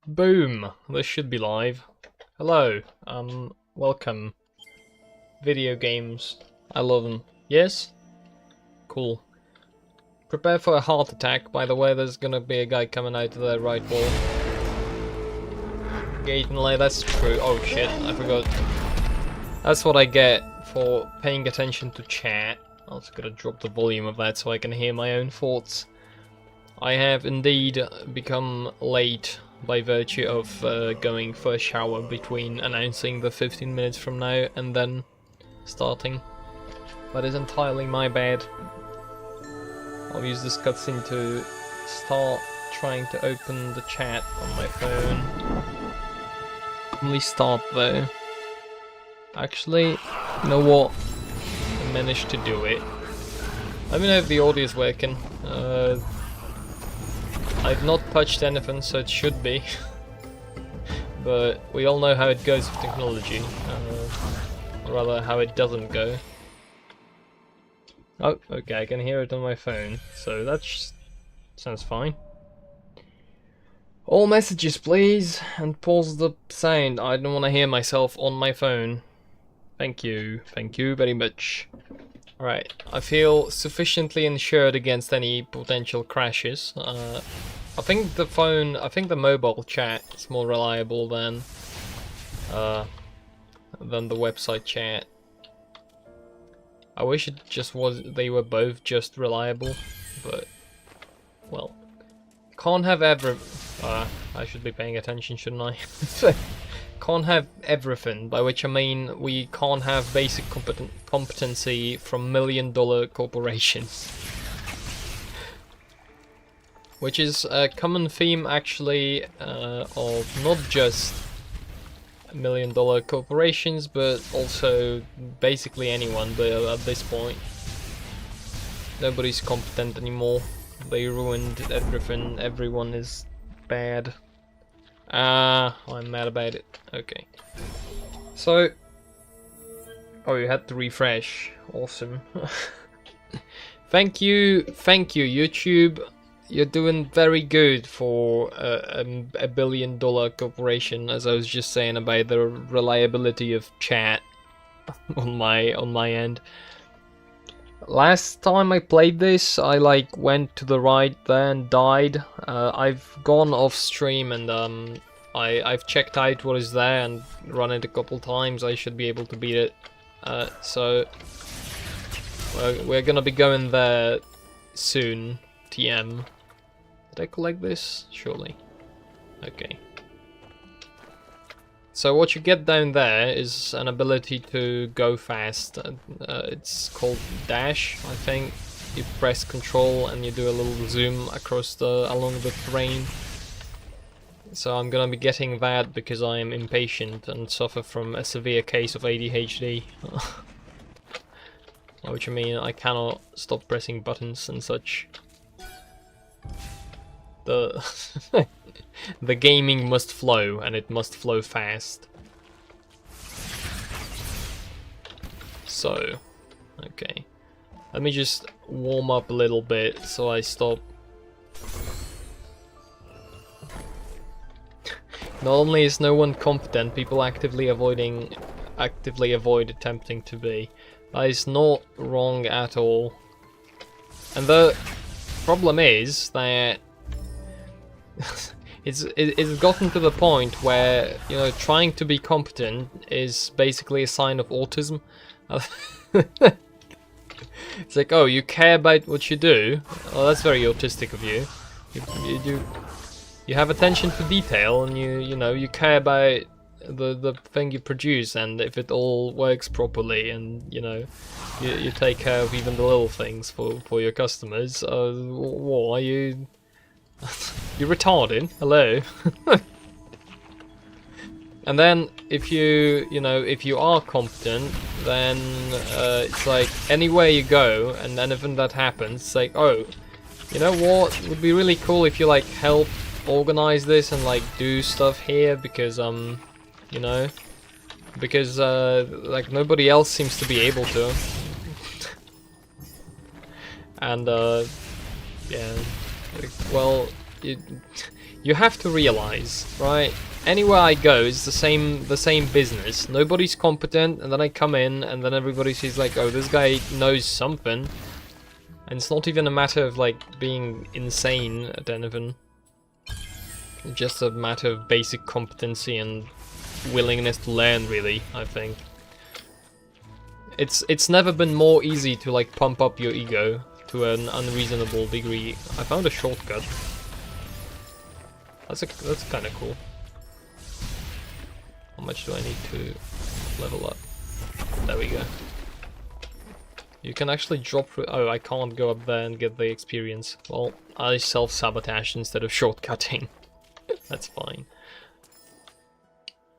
Boom! This should be live. Hello, welcome. Video games. I love them. Yes? Cool. Prepare for a heart attack, by the way, there's gonna be a guy coming out of the right wall. Gate and lay, that's true. Oh shit, I forgot. That's what I get for paying attention to chat. I was gonna drop the volume of that so I can hear my own thoughts. I have indeed become late by virtue of going for a shower between announcing the 15 minutes from now and then starting. That is entirely my bad. I'll use this cutscene to start trying to open the chat on my phone. Only start though. Actually, you know what? I managed to do it. Let me know if the audio is working. I've not touched anything, so it should be. But we all know how it goes with technology. Or rather, how it doesn't go. Oh, okay, I can hear it on my phone, so that sounds fine. All messages, please, and pause the sound. I don't want to hear myself on my phone. Thank you very much. Alright, I feel sufficiently insured against any potential crashes. I think the mobile chat is more reliable than the website chat. I wish it just they were both just reliable, but well, can't have I should be paying attention, shouldn't I? Can't have everything, by which I mean we can't have basic competency from million-dollar corporations. Which is a common theme, actually, of not just million-dollar corporations, but also basically anyone, but at this point. Nobody's competent anymore. They ruined everything, everyone is bad. I'm mad about it. Okay. So... oh, you had to refresh. Awesome. Thank you, YouTube. You're doing very good for a billion-dollar corporation, as I was just saying about the reliability of chat on my end. Last time I played this, I went to the right there and died. I've gone off stream and I've checked out what is there and run it a couple times. I should be able to beat it. So we're gonna be going there soon. TM. Did I collect this? Surely. Okay. So what you get down there is an ability to go fast. It's called dash, I think. You press control and you do a little zoom across along the terrain. So I'm gonna be getting that because I am impatient and suffer from a severe case of ADHD. Which I mean I cannot stop pressing buttons and such. The gaming must flow, and it must flow fast. So, okay. Let me just warm up a little bit so I stop. Not only is no one competent, people actively avoid attempting to be. That is not wrong at all. And the problem is that it's gotten to the point where, you know, trying to be competent is basically a sign of autism. It's like, oh, you care about what you do? Oh, that's very autistic of you. You have attention to detail, and you care about the thing you produce, and if it all works properly, and you take care of even the little things for your customers. What are you? You're retarded. Hello. And then if you are competent, then it's like anywhere you go and anything that happens, it's like, oh, you know what? It would be really cool if you help organize this and do stuff here because because nobody else seems to be able to. And yeah, well, you have to realize, right? Anywhere I go, it's the same business. Nobody's competent, and then I come in, and then everybody sees like, oh, this guy knows something. And it's not even a matter of like being insane at anything. It's just a matter of basic competency and willingness to learn, really, I think. It's never been more easy to like pump up your ego to an unreasonable degree. I found a shortcut. That's kind of cool. How much do I need to level up? There we go. You can actually drop through. Oh, I can't go up there and get the experience. Well, I self-sabotage instead of shortcutting. That's fine.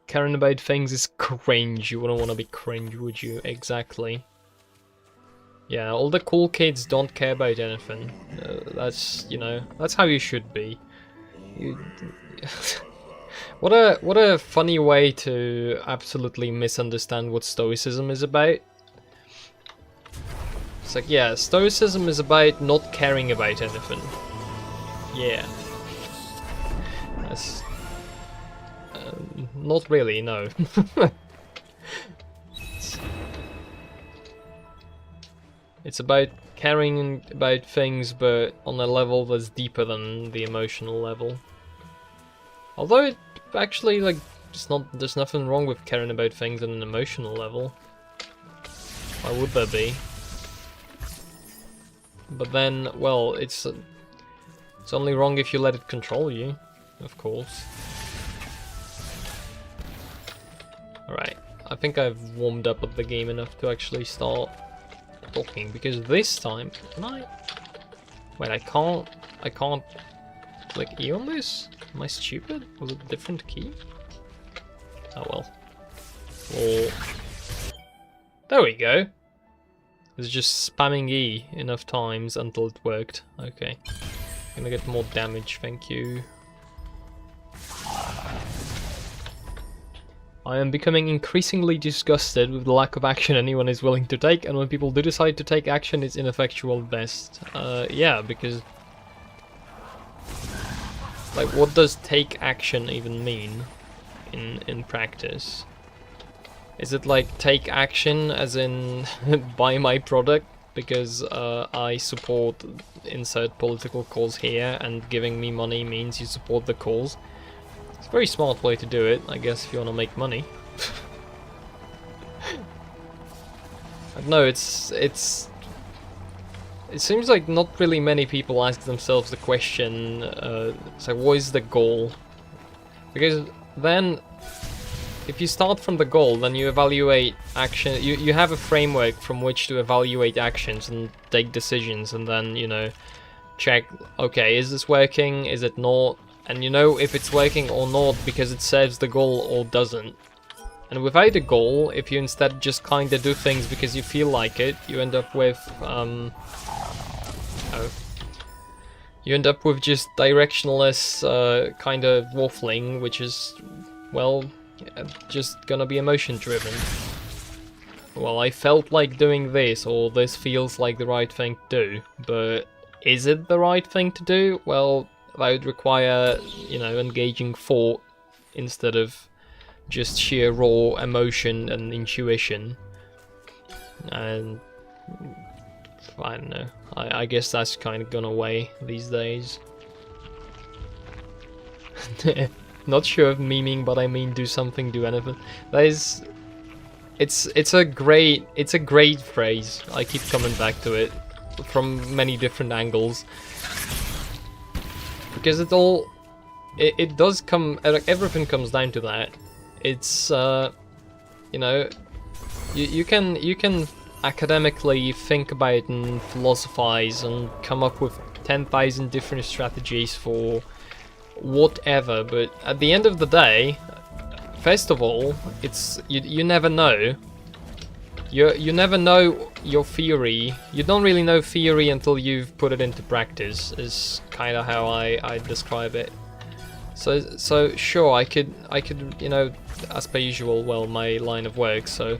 Caring about things is cringe. You wouldn't want to be cringe, would you? Exactly. Yeah, all the cool kids don't care about anything. That's, you know, that's how you should be. What a funny way to absolutely misunderstand what Stoicism is about. It's like, yeah, Stoicism is about not caring about anything. Yeah. That's... not really, no. It's about caring about things, but on a level that's deeper than the emotional level. Although it actually, like, there's nothing wrong with caring about things on an emotional level. Why would there be? But then, well, it's only wrong if you let it control you, of course. Alright, I think I've warmed up the game enough to actually start talking, because this time, can I? Wait, I can't click E on this? Am I stupid? Was it a different key? Oh well. Well, there we go. It's just spamming E enough times until it worked. Okay. Gonna get more damage, thank you. I am becoming increasingly disgusted with the lack of action anyone is willing to take, and when people do decide to take action, it's ineffectual at best. Yeah, because... like, what does take action even mean in practice? Is it like take action as in buy my product because I support insert political cause here and giving me money means you support the cause? It's a very smart way to do it, I guess, if you want to make money. No, it seems like not really many people ask themselves the question, it's like, what is the goal? Because then, if you start from the goal, then you evaluate action, you have a framework from which to evaluate actions and take decisions, and then, you know, check, okay, is this working, is it not? And you know if it's working or not because it serves the goal or doesn't. And without a goal, if you instead just kinda do things because you feel like it, you end up with, you end up with just directionless, kinda waffling, which is, well, just gonna be emotion driven. Well, I felt like doing this, or this feels like the right thing to do, but is it the right thing to do? Well, that would require, you know, engaging thought instead of just sheer raw emotion and intuition. And I don't know, I guess that's kind of gone away these days. Not sure of memeing, but I mean do something, do anything. That is, it's a great phrase. I keep coming back to it from many different angles. Because it does come, everything comes down to that. It's, you know, you can academically think about and philosophize and come up with 10,000 different strategies for whatever, but at the end of the day, first of all, it's you never know. You never know your theory. You don't really know theory until you've put it into practice, is kind of how I describe it. So sure, I could, you know, as per usual, well, my line of work, so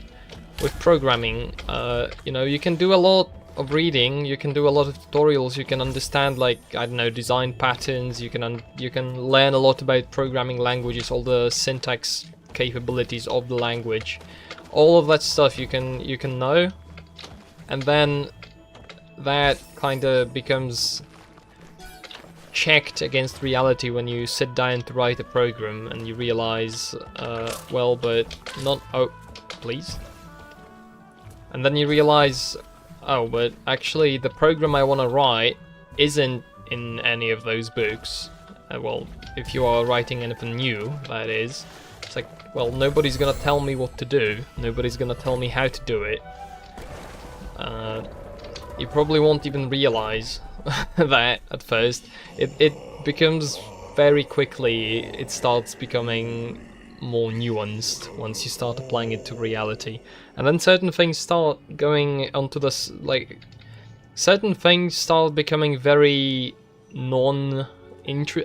with programming, you know, you can do a lot of reading, you can do a lot of tutorials, you can understand, like, I don't know, design patterns, you can learn a lot about programming languages, all the syntax capabilities of the language. All of that stuff you can know, and then that kind of becomes checked against reality when you sit down to write a program and you realize, well, but not... Oh, please. And then you realize, oh, but actually the program I want to write isn't in any of those books. Well, if you are writing anything new, that is. It's like, well, nobody's gonna tell me what to do. Nobody's gonna tell me how to do it. You probably won't even realize that at first. It becomes very quickly, it starts becoming more nuanced once you start applying it to reality. And then certain things start going onto this, like, certain things start becoming very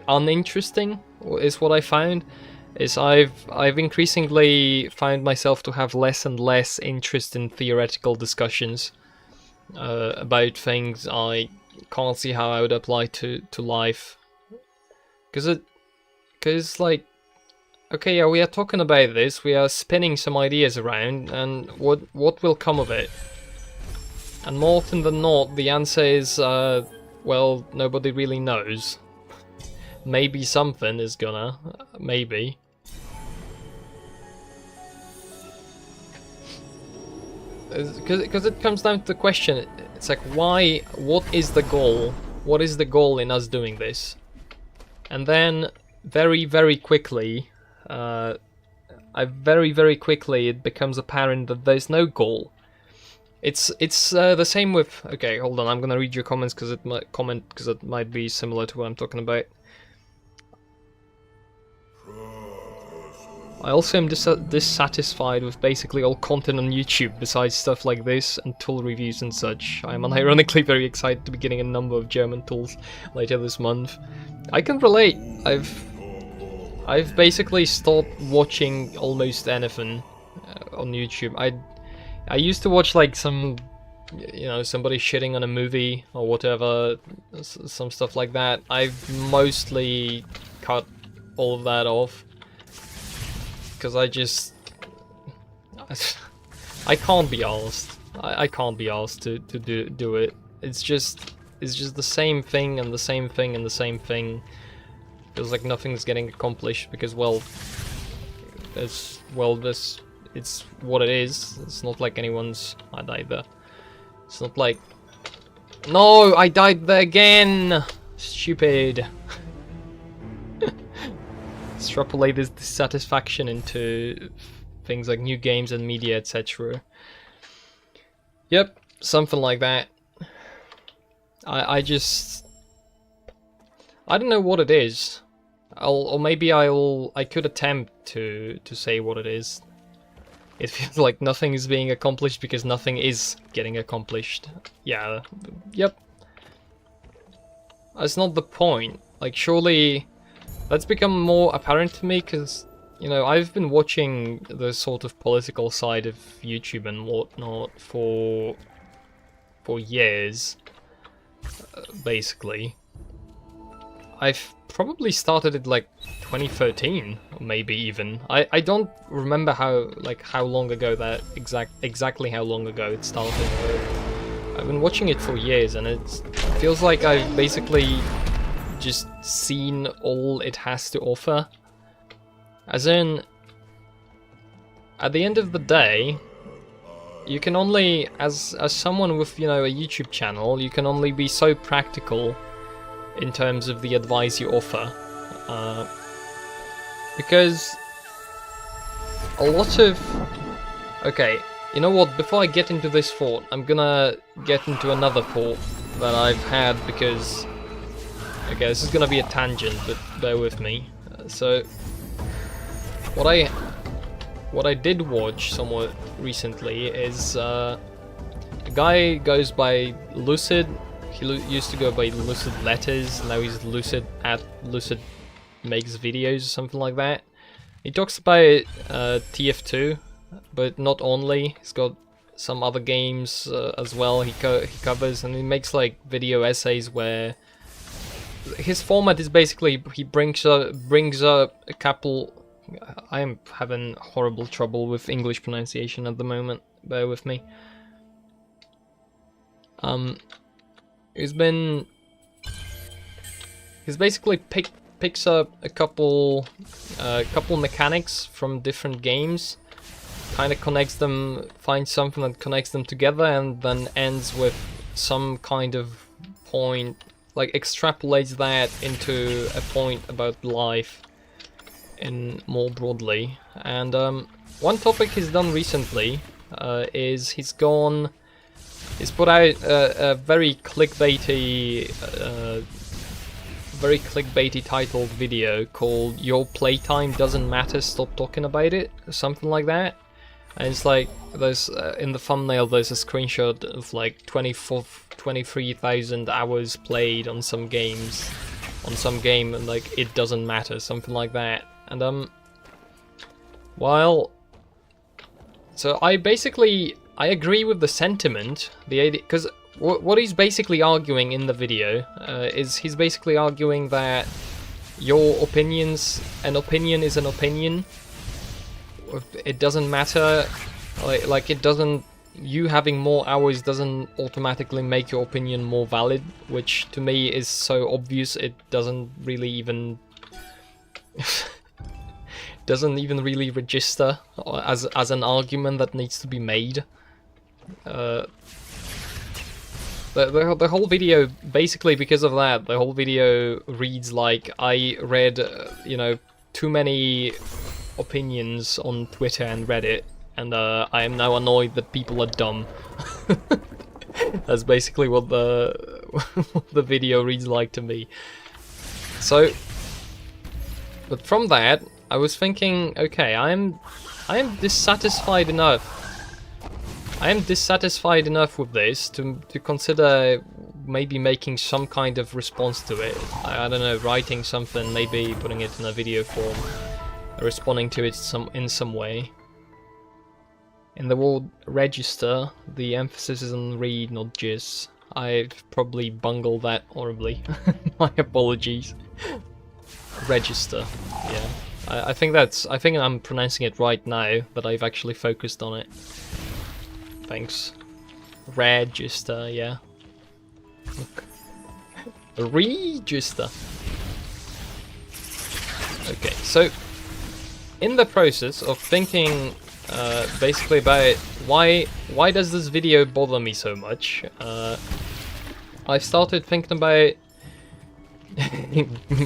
uninteresting, is what I found. Is I've increasingly found myself to have less and less interest in theoretical discussions about things I can't see how I would apply to life. Because like, okay, yeah, we are talking about this, we are spinning some ideas around, and what will come of it? And more often than not, the answer is, well, nobody really knows. Maybe something is gonna, maybe. Because it comes down to the question, it's like, why, what is the goal? What is the goal in us doing this? And then, very, very quickly, very quickly it becomes apparent that there's no goal. It's the same with... Okay, hold on, I'm gonna read your comments because it might be similar to what I'm talking about. I also am dissatisfied with basically all content on YouTube besides stuff like this and tool reviews and such. I am unironically very excited to be getting a number of German tools later this month. I can relate. I've basically stopped watching almost anything on YouTube. I used to watch like some, you know, somebody shitting on a movie or whatever, some stuff like that. I've mostly cut all of that off. Because I can't be asked. I can't be asked to do it. It's just the same thing and the same thing and the same thing. Feels like nothing's getting accomplished because, well, it's what it is. It's not like anyone's... I died there. It's not like... No, I died there again! Stupid. Extrapolate this dissatisfaction into things like new games and media, etc. Yep, something like that. I don't know what it is. I could attempt to say what it is. It feels like nothing is being accomplished because nothing is getting accomplished. Yeah, yep. That's not the point. Like, surely that's become more apparent to me because, you know, I've been watching the sort of political side of YouTube and whatnot for years, basically. I've probably started it like 2013, or maybe even. I don't remember how long ago that exactly how long ago it started. But I've been watching it for years, and it feels like I've basically just seen all it has to offer. As in, at the end of the day, you can only, as someone with, you know, a YouTube channel, you can only be so practical in terms of the advice you offer. Because a lot of... Okay, you know what, before I get into this thought, I'm gonna get into another thought that I've had because... Okay, this is gonna be a tangent, but bear with me. So, what I did watch somewhat recently is a guy goes by Lucid. He used to go by Lucid Letters, now he's Lucid at Lucid Makes Videos or something like that. He talks about TF2, but not only. He's got some other games as well. He covers, and he makes like video essays where his format is basically he brings up a couple. I am having horrible trouble with English pronunciation at the moment. Bear with me. He's basically picks up a couple mechanics from different games, kind of connects them, finds something that connects them together, and then ends with some kind of point, like extrapolates that into a point about life in more broadly. And one topic he's done recently is he's put out a very clickbaity titled video called "Your Playtime Doesn't Matter, Stop Talking About It," something like that. And it's like there's in the thumbnail there's a screenshot of like 23,000 hours played on some game, and like it doesn't matter, something like that. And so I agree with the sentiment, the idea, because what he's basically arguing in the video is he's basically arguing that an opinion is an opinion. It doesn't matter, like it doesn't. You having more hours doesn't automatically make your opinion more valid, which to me is so obvious it doesn't really even register as an argument that needs to be made. The whole video, basically because of that, the whole video reads like I read, too many opinions on Twitter and Reddit, and I am now annoyed that people are dumb. That's basically what the video reads like to me. So, but from that, I was thinking, okay, I am dissatisfied enough. I am dissatisfied enough with this to consider maybe making some kind of response to it. I don't know, writing something, maybe putting it in a video form, responding to it in some way. In the word register, the emphasis is on read, not jizz. I've probably bungled that horribly. My apologies. Register, yeah. I think I'm pronouncing it right now that I've actually focused on it. Thanks. Register, yeah. Register. Okay, so in the process of thinking basically about why does this video bother me so much, I started thinking about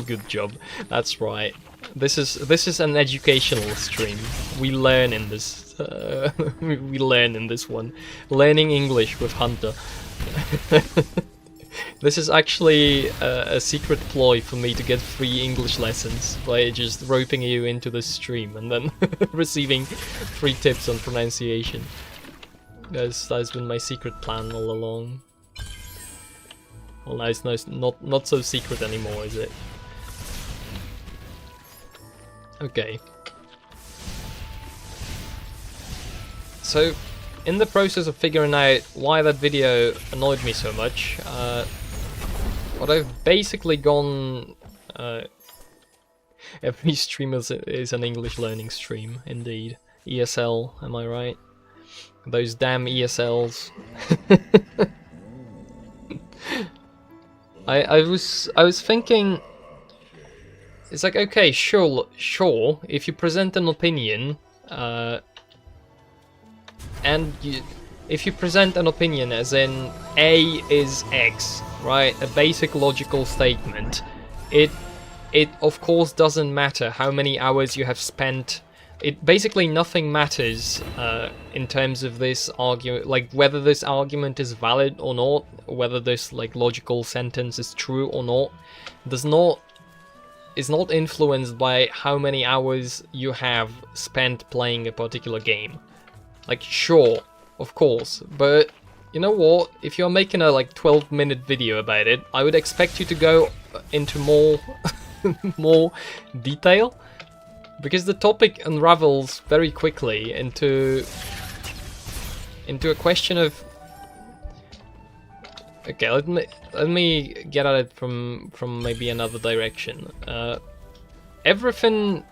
good job, that's right. This is an educational stream. We learn in this. We learn in this one. Learning English with Hunter. This is actually a secret ploy for me to get free English lessons by just roping you into this stream and then receiving free tips on pronunciation. That's been my secret plan all along. Well, now it's not so secret anymore, is it? Okay. So, in the process of figuring out why that video annoyed me so much, what I've basically gone... every stream is an English learning stream, indeed. ESL, am I right? Those damn ESLs. I was thinking... It's like, okay, sure, if you present an opinion, if you present an opinion as in A is X, right, a basic logical statement, it of course doesn't matter how many hours you have spent. It basically nothing matters in terms of this argument, like whether this argument is valid or not, or whether this like logical sentence is true or not, is not influenced by how many hours you have spent playing a particular game. Like, sure, of course, but you know what? If you're making a like 12-minute video about it, I would expect you to go into more more detail, because the topic unravels very quickly into into a question of... Okay, let me get at it from maybe another direction. Everything...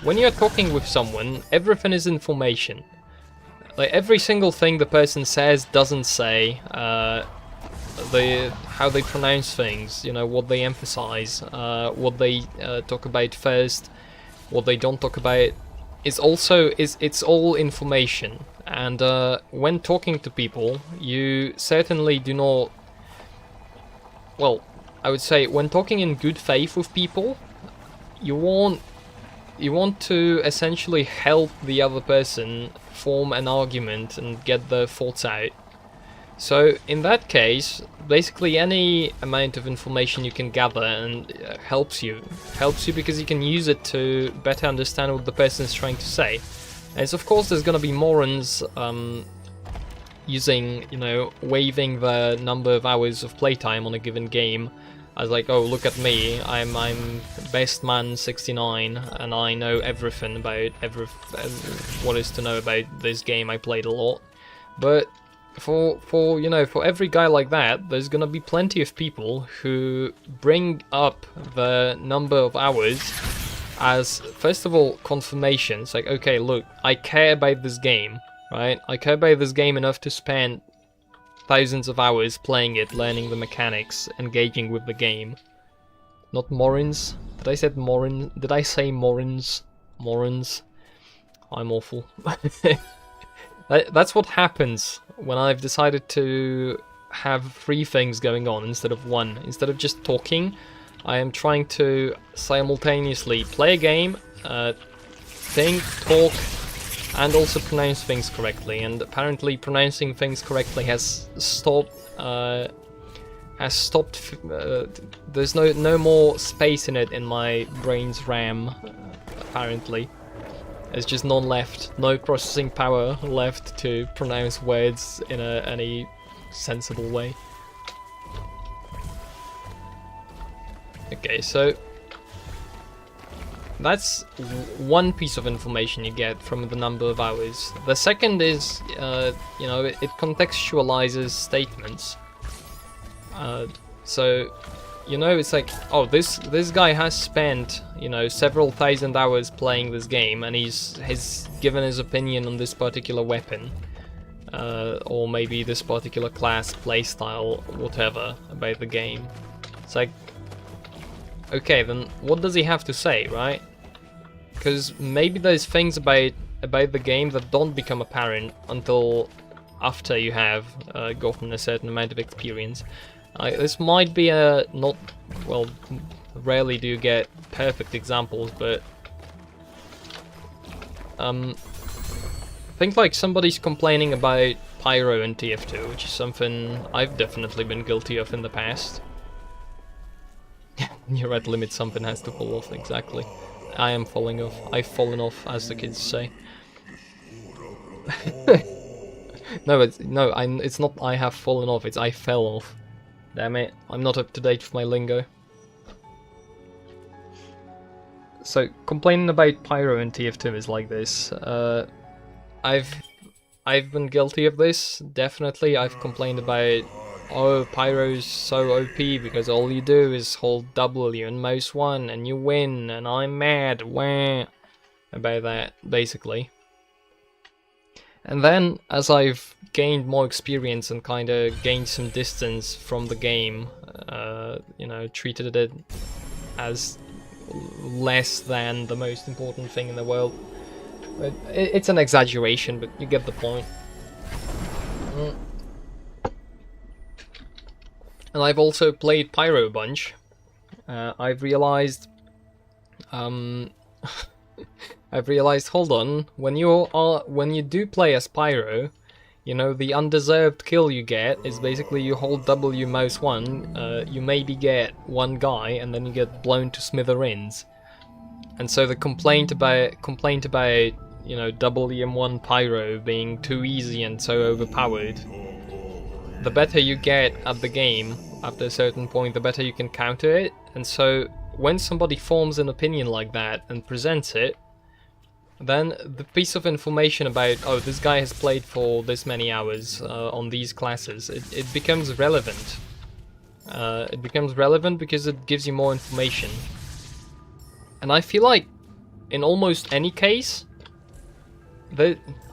When you're talking with someone, everything is information. Like, every single thing the person says, doesn't say, how they pronounce things, you know, what they emphasize, what they talk about first, what they don't talk about, it's all information. And when talking to people, you certainly do not... Well, I would say when talking in good faith with people, you want to essentially help the other person form an argument and get their thoughts out. So in that case, basically any amount of information you can gather and helps you because you can use it to better understand what the person is trying to say. And of course there's gonna be morons using, you know, waiving the number of hours of playtime on a given game as like, oh, look at me, I'm best man 69 and I know everything about what is to know about this game. I played a lot. But for you know, for every guy like that, there's gonna be plenty of people who bring up the number of hours as, first of all, confirmation. It's like, okay, look, I care about this game, right? I care about this game enough to spend thousands of hours playing it, learning the mechanics, engaging with the game. Not morons. Did I say morin? Did I say morons? Morons. I'm awful. That's what happens when I've decided to have 3 things going on instead of 1. Instead of just talking, I am trying to simultaneously play a game, think, talk, and also pronounce things correctly. And apparently pronouncing things correctly has stopped. There's no more space in it in my brain's RAM. Apparently, there's just none left. No processing power left to pronounce words in any sensible way. Okay, so that's one piece of information you get from the number of hours. The second is, you know, it contextualizes statements. So, you know, it's like, oh, this guy has spent, you know, several thousand hours playing this game, and he's given his opinion on this particular weapon, or maybe this particular class, playstyle, whatever about the game. It's like, okay, then what does he have to say, right? Because maybe there's things about the game that don't become apparent until after you have gotten a certain amount of experience. This might be a not... well, rarely do you get perfect examples, but... think like somebody's complaining about pyro in TF2, which is something I've definitely been guilty of in the past. You're at limit, something has to fall off, exactly. I am falling off. I've fallen off, as the kids say. It's not I have fallen off, it's I fell off. Damn it, I'm not up to date with my lingo. So, complaining about pyro in TF2 is like this. I've been guilty of this, definitely. I've complained about, oh, pyro's so OP because all you do is hold W and mouse 1 and you win and I'm mad, wah, about that, basically. And then, as I've gained more experience and kind of gained some distance from the game, you know, treated it as less than the most important thing in the world. But it's an exaggeration, but you get the point. And I've also played Pyro a bunch. I've realized, hold on, when you do play as Pyro, you know, the undeserved kill you get is basically you hold W mouse 1, you maybe get one guy, and then you get blown to smithereens. And so the complaint about, you know, WM1 Pyro being too easy and so overpowered, the better you get at the game, after a certain point, the better you can counter it. And so when somebody forms an opinion like that and presents it, then the piece of information about, oh, this guy has played for this many hours on these classes, it becomes relevant. It becomes relevant because it gives you more information. And I feel like in almost any case,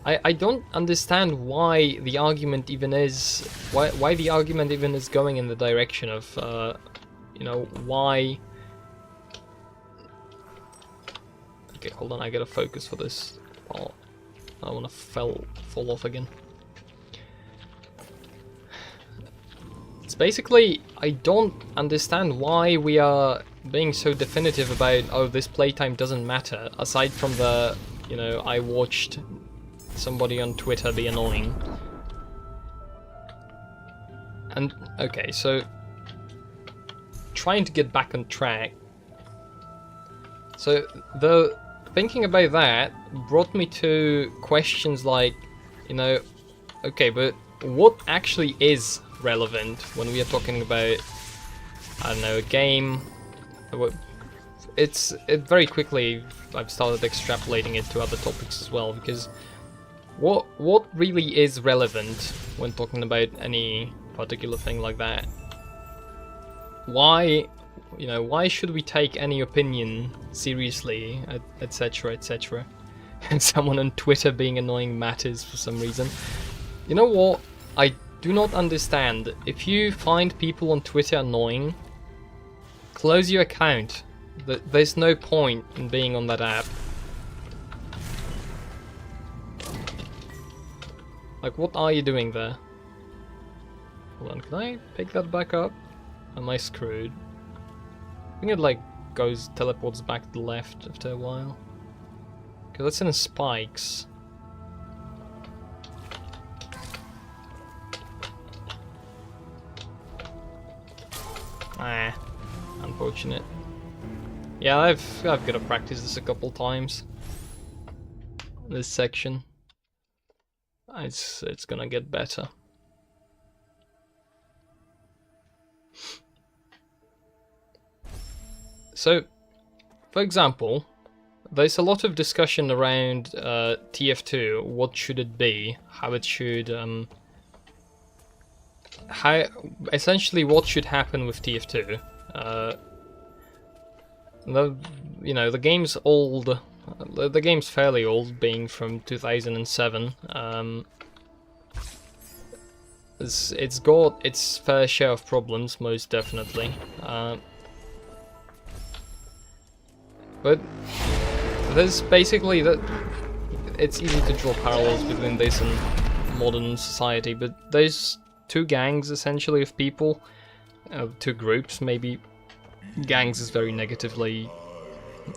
I don't understand why the argument even is, why the argument even is going in the direction of, you know, why... Okay, hold on, I gotta focus for this part. I don't wanna fall off again. It's basically, I don't understand why we are being so definitive about, oh, this playtime doesn't matter, aside from the, you know, I watched somebody on Twitter be annoying. And, okay, so, trying to get back on track. So, thinking about that brought me to questions like, you know, okay, but what actually is relevant when we are talking about, I don't know, a game? It very quickly I've started extrapolating it to other topics as well, because what really is relevant when talking about any particular thing like that? Why, you know, why should we take any opinion seriously, etc, etc? And someone on Twitter being annoying matters for some reason. You know what? I do not understand. If you find people on Twitter annoying, close your account. There's no point in being on that app. Like, what are you doing there? Hold on, can I pick that back up? Am I screwed? I think it like teleports back to the left after a while. Because that's in spikes. Ah, unfortunate. Yeah, I've got to practice this a couple times. This section. It's gonna get better. So, for example, there's a lot of discussion around TF2. What should it be? How it should essentially what should happen with TF2? You know, the game's old. The game's fairly old, being from 2007. It's got its fair share of problems, most definitely. But there's basically that. It's easy to draw parallels between this and modern society, but there's two gangs essentially of people, two groups maybe. Gangs is very negatively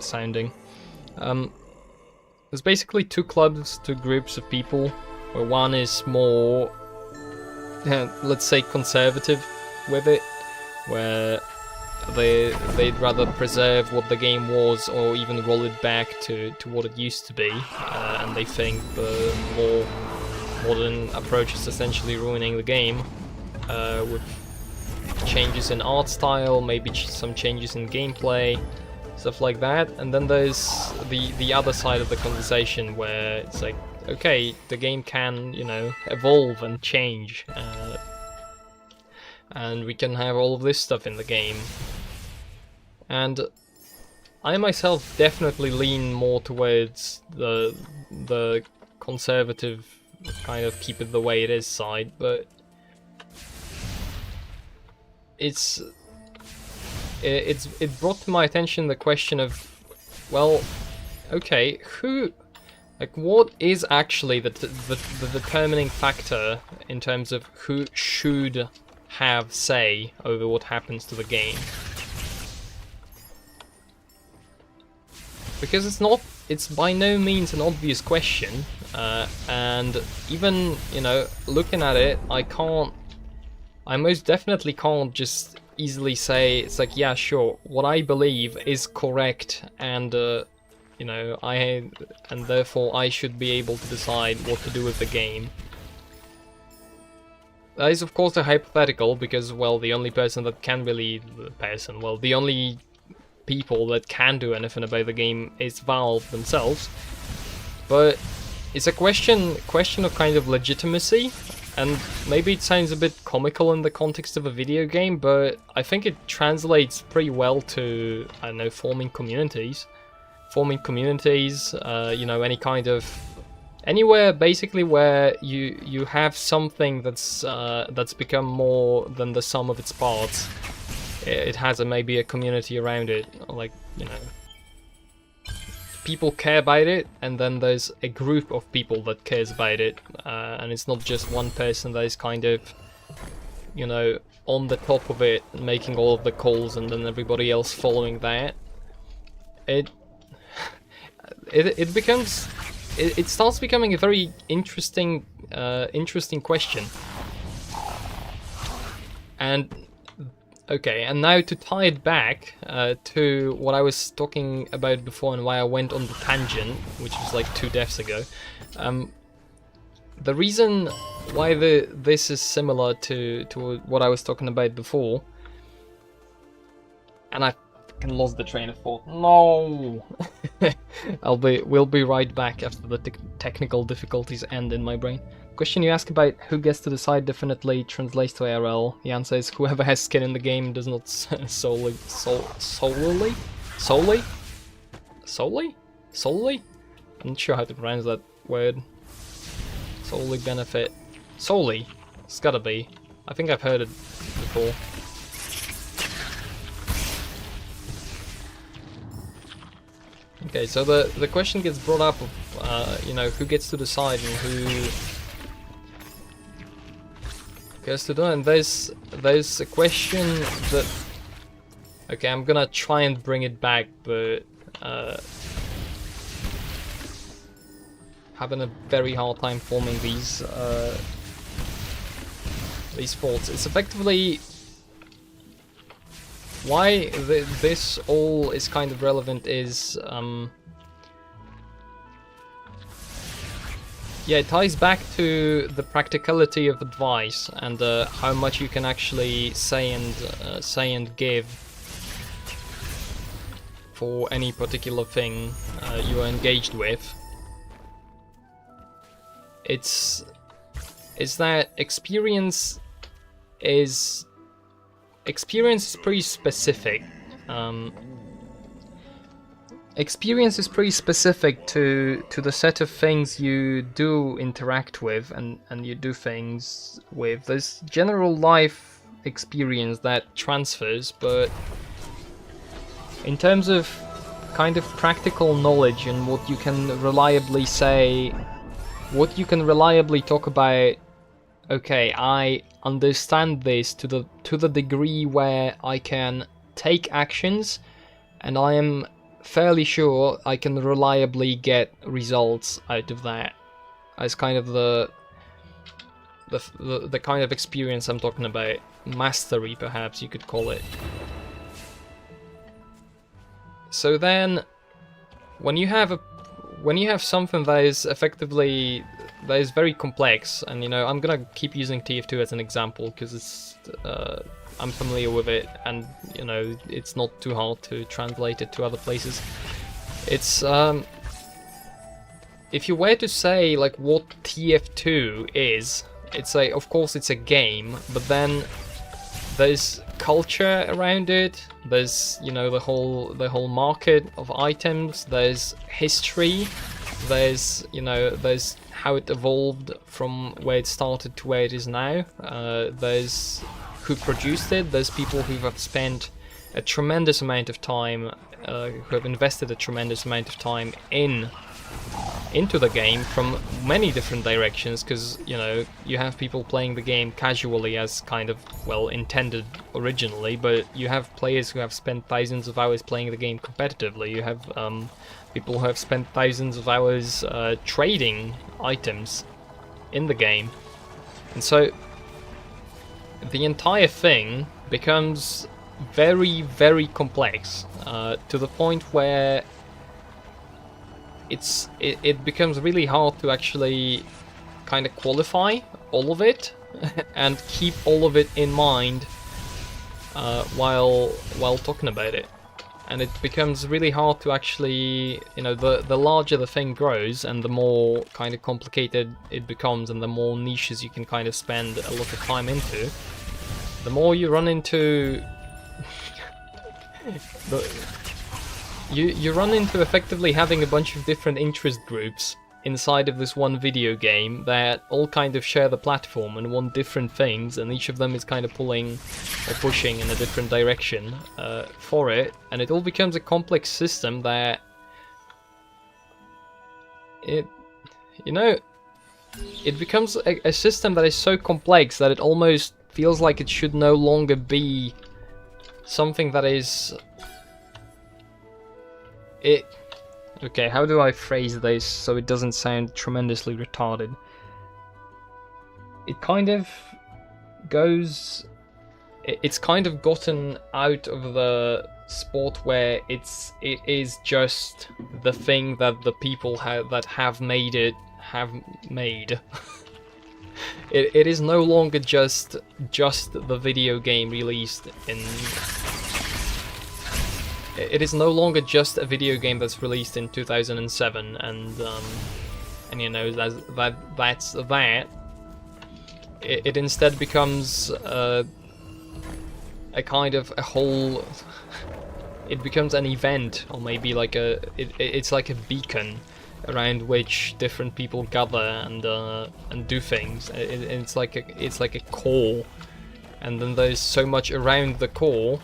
sounding. There's basically two clubs, two groups of people, where one is more, let's say, conservative with it, where they'd rather preserve what the game was, or even roll it back to what it used to be, and they think the more modern approach is essentially ruining the game, with changes in art style, maybe some changes in gameplay, stuff like that. And then there's the other side of the conversation where it's like, okay, the game can, you know, evolve and change, and we can have all of this stuff in the game. And I myself definitely lean more towards the conservative kind of keep it the way it is side, but it brought to my attention the question of, well, okay, what is actually the determining factor in terms of who should have say over what happens to the game? Because it's by no means an obvious question, and even, you know, looking at it, I most definitely can't just easily say, it's like, yeah, sure, what I believe is correct, and, you know, and therefore I should be able to decide what to do with the game. That is, of course, a hypothetical, because, well, the only person that can really... the only people that can do anything about the game is Valve themselves. but it's a question of kind of legitimacy, and maybe it sounds a bit comical in the context of a video game, but I think it translates pretty well to, I don't know, forming communities. Forming communities, you know, any kind of... anywhere basically where you have something that's become more than the sum of its parts. It has maybe a community around it, like, you know, people care about it, and then there's a group of people that cares about it, and it's not just one person that is kind of, you know, on the top of it, making all of the calls, and then everybody else following that. It becomes... It starts becoming a very interesting question. And okay, and now to tie it back to what I was talking about before and why I went on the tangent, which was like 2 deaths ago. The reason why this is similar to what I was talking about before, and I fucking lost the train of thought. No. We'll be right back after the technical difficulties end in my brain. Question you ask about who gets to decide definitely translates to ARL. The answer is whoever has skin in the game does not solely? I'm not sure how to pronounce that word. Solely benefit. Solely? It's gotta be. I think I've heard it before. Okay, so the question gets brought up of, you know, who gets to decide and who gets to do it, and there's a question that... Okay, I'm gonna try and bring it back, but having a very hard time forming these thoughts. It's effectively why this all is kind of relevant is yeah, it ties back to the practicality of advice and how much you can actually say and give for any particular thing you are engaged with. It's that experience is pretty specific. Experience is pretty specific to the set of things you do interact with and you do things with. There's general life experience that transfers, but in terms of kind of practical knowledge and what you can reliably say, what you can reliably talk about, okay, I understand this to the degree where I can take actions, and I am fairly sure I can reliably get results out of that. As kind of the kind of experience I'm talking about. Mastery, perhaps you could call it. So then, when you have something that is effectively very complex, and you know, I'm gonna keep using TF2 as an example because it's I'm familiar with it, and you know, it's not too hard to translate it to other places. It's if you were to say like what TF2 is, of course it's a game, but then there's culture around it. There's, you know, the whole market of items. There's history. There's, you know, there's how it evolved from where it started to where it is now. There's who produced it. There's people who have spent a tremendous amount of time, who have invested a tremendous amount of time into the game from many different directions, because, you know, you have people playing the game casually as kind of, well, intended originally, but you have players who have spent thousands of hours playing the game competitively. You have people who have spent thousands of hours trading items in the game. And so the entire thing becomes very, very complex, to the point where it becomes really hard to actually kind of qualify all of it and keep all of it in mind while talking about it. and it becomes really hard to actually, you know, the larger the thing grows and the more kind of complicated it becomes and the more niches you can kind of spend a lot of time into, the more you run into you run into effectively having a bunch of different interest groups inside of this one video game that all kind of share the platform and want different things, and each of them is kind of pulling or pushing in a different direction for it, and it all becomes a complex system that it becomes a system that is so complex that it almost feels like it should no longer be something that is okay, how do I phrase this so it doesn't sound tremendously retarded? It kind of goes... It's kind of gotten out of the sport where it is just the thing that the people that have made it have made. It is no longer just the video game released in... It is no longer just a video game that's released in 2007, and you know, that's that. It instead becomes a kind of a whole. It becomes an event, or maybe like it's like a beacon around which different people gather and do things. It's like a core, and then there's so much around the core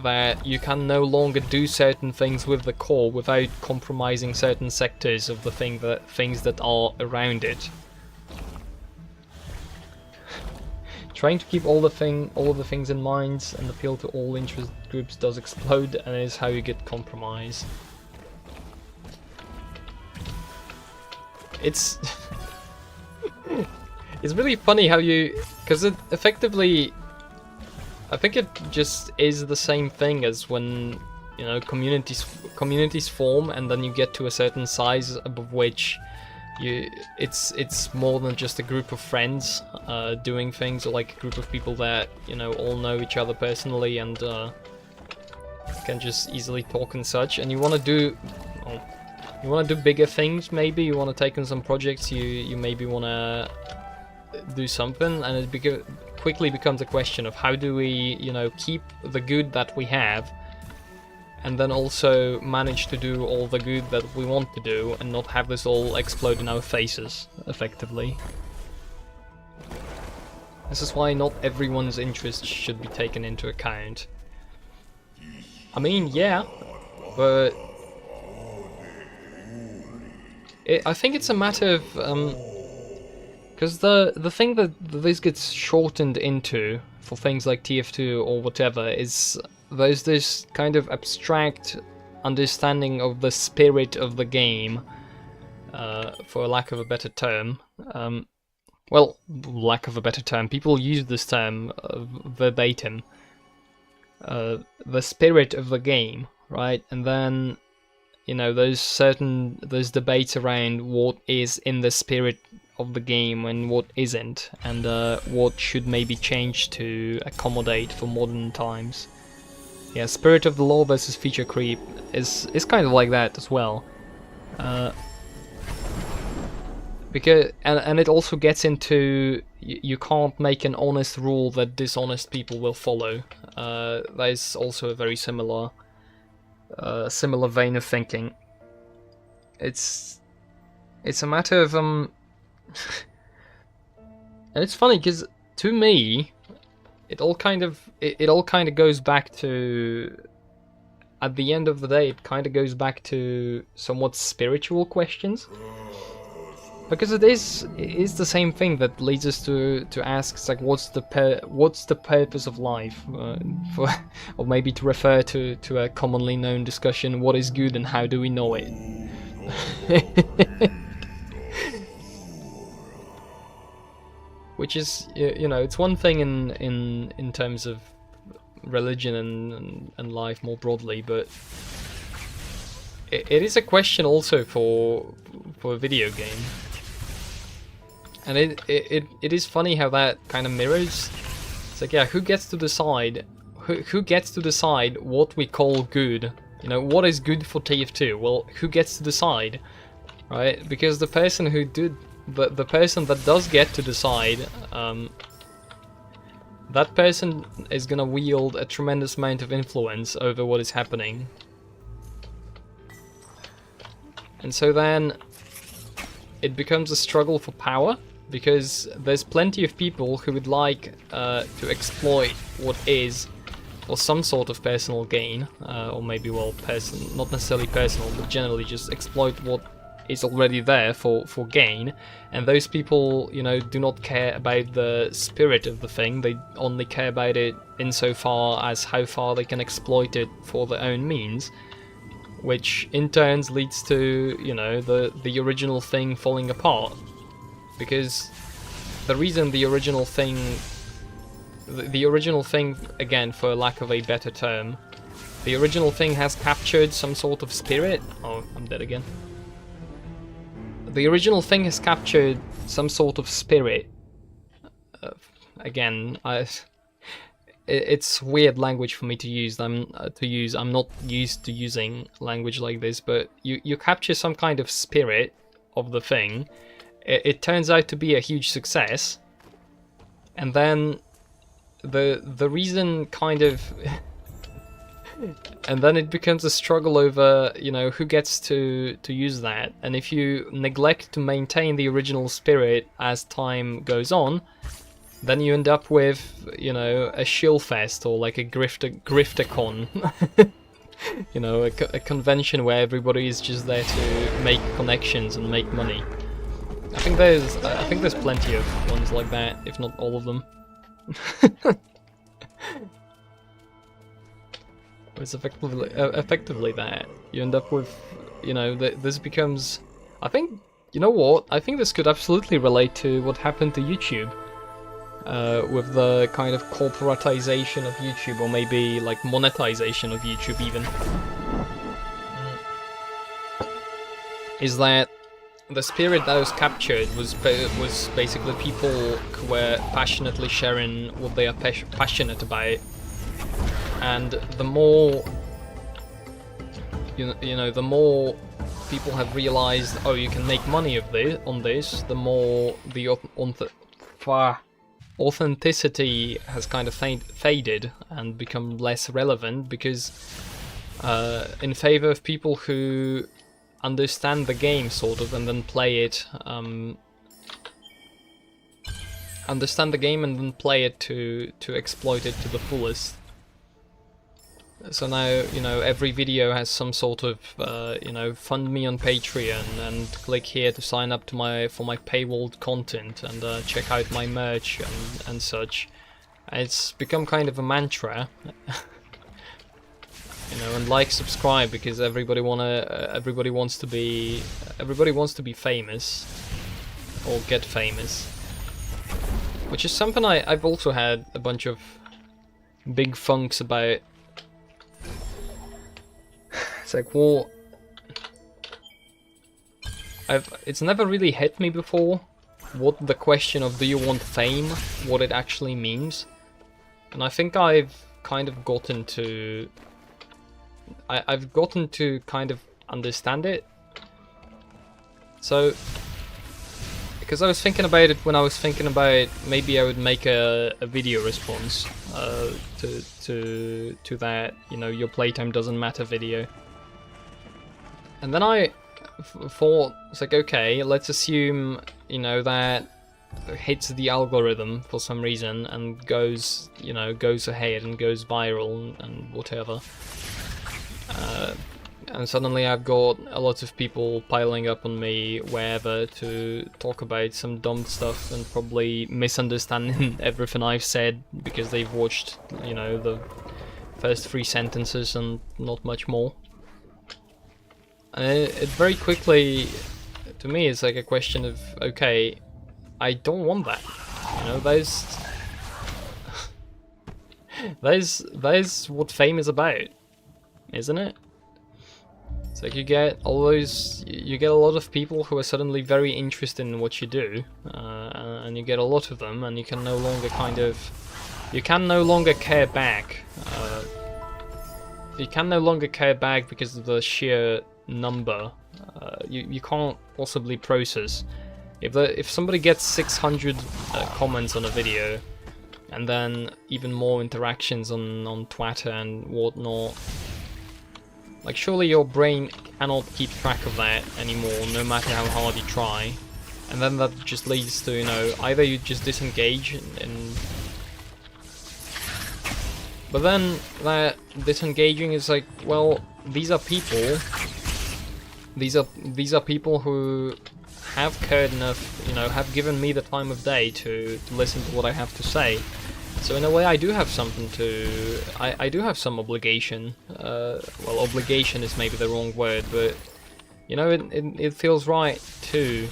that you can no longer do certain things with the core without compromising certain sectors of the things that are around it. Trying to keep all of the things in mind and appeal to all interest groups does explode, and is how you get compromise. It's it's really funny how because it effectively, I think it just is the same thing as when, you know, communities form, and then you get to a certain size above which it's more than just a group of friends doing things, or like a group of people that, you know, all know each other personally and can just easily talk and such. And you want to do bigger things. Maybe you want to take on some projects. You maybe want to do something, and it quickly becomes a question of how do we, you know, keep the good that we have, and then also manage to do all the good that we want to do, and not have this all explode in our faces, effectively. This is why not everyone's interests should be taken into account. I mean, yeah, but I think it's a matter of because the thing that this gets shortened into for things like TF2 or whatever is there's this kind of abstract understanding of the spirit of the game, for lack of a better term. Well, lack of a better term, people use this term verbatim. The spirit of the game, right? And then, you know, there's debates around what is in the spirit of the game and what isn't, and what should maybe change to accommodate for modern times. Yeah, spirit of the law versus feature creep is kind of like that as well. Because and it also gets into you can't make an honest rule that dishonest people will follow. That is also a very similar vein of thinking. It's a matter of and it's funny because to me it all kind of goes back to, at the end of the day, it kind of goes back to somewhat spiritual questions, because it is the same thing that leads us to ask, it's like, what's the purpose of life, or maybe to refer to a commonly known discussion, what is good and how do we know it? Which is, you know, it's one thing in terms of religion and life more broadly, but it is a question also for a video game. And it is funny how that kind of mirrors. It's like, yeah, who gets to decide who gets to decide what we call good? You know, what is good for TF2? Well, who gets to decide, right? Because the person who did, the person that does get to decide, that person is gonna wield a tremendous amount of influence over what is happening. And so then it becomes a struggle for power, because there's plenty of people who would like to exploit what is for some sort of personal gain, or maybe, well, not necessarily personal, but generally just exploit what is already there for gain. And those people, you know, do not care about the spirit of the thing, they only care about it insofar as how far they can exploit it for their own means, which in turn leads to, you know, the original thing falling apart. Because the reason the original thing, again, for lack of a better term, the original thing has captured some sort of spirit. Oh, I'm dead again. The original thing has captured some sort of spirit. Again, it's weird language for me to use. I'm not used to using language like this, but you capture some kind of spirit of the thing. It turns out to be a huge success, and then the reason kind of and then it becomes a struggle over, you know, who gets to use that. And if you neglect to maintain the original spirit as time goes on, then you end up with, you know, a shill fest, or like a grifter-con. You know, a convention where everybody is just there to make connections and make money. I think there's plenty of ones like that, if not all of them. It's effectively that. You end up with, you know, this becomes... I think, you know what? I think this could absolutely relate to what happened to YouTube. With the kind of corporatization of YouTube, or maybe like monetization of YouTube even. Is that the spirit that was captured was basically people who were passionately sharing what they are passionate about, and the more you know, the more people have realized, oh, you can make money on this, the more the authenticity has kind of faded and become less relevant, because in favor of people who understand the game, sort of, and then play it, understand the game and then play it to exploit it to the fullest. So now, you know, every video has some sort of, you know, fund me on Patreon and click here to sign up to for my paywalled content, and check out my merch and such. It's become kind of a mantra. You know, and like, subscribe, because everybody wants to be famous or get famous, which is something I've also had a bunch of big funks about. It's like, well, it's never really hit me before what the question of do you want fame, what it actually means. And I think I've kind of gotten to... I've gotten to kind of understand it. So, because I was thinking about it when I was thinking about maybe I would make a video response to that, you know, your playtime doesn't matter video. And then I thought, it's like, okay, let's assume, you know, that hits the algorithm for some reason and goes, you know, goes ahead and goes viral and whatever. And suddenly I've got a lot of people piling up on me wherever to talk about some dumb stuff and probably misunderstanding everything I've said because they've watched, you know, the first 3 sentences and not much more. And it very quickly, to me, it's like a question of, okay, I don't want that. You know, there's what fame is about, isn't it? It's like you get a lot of people who are suddenly very interested in what you do, and you get a lot of them, and you can no longer kind of you can no longer care back. You can no longer care back because of the sheer number. You can't possibly process. If somebody gets 600 comments on a video, and then even more interactions on Twitter and whatnot, like surely your brain cannot keep track of that anymore, no matter how hard you try. And then that just leads to, you know, either you just disengage and but then that disengaging is like, well, these are people. These are people who have cared enough, you know, have given me the time of day to listen to what I have to say. So in a way, I do have something to. I do have some obligation. Well, obligation is maybe the wrong word, but you know, it feels right to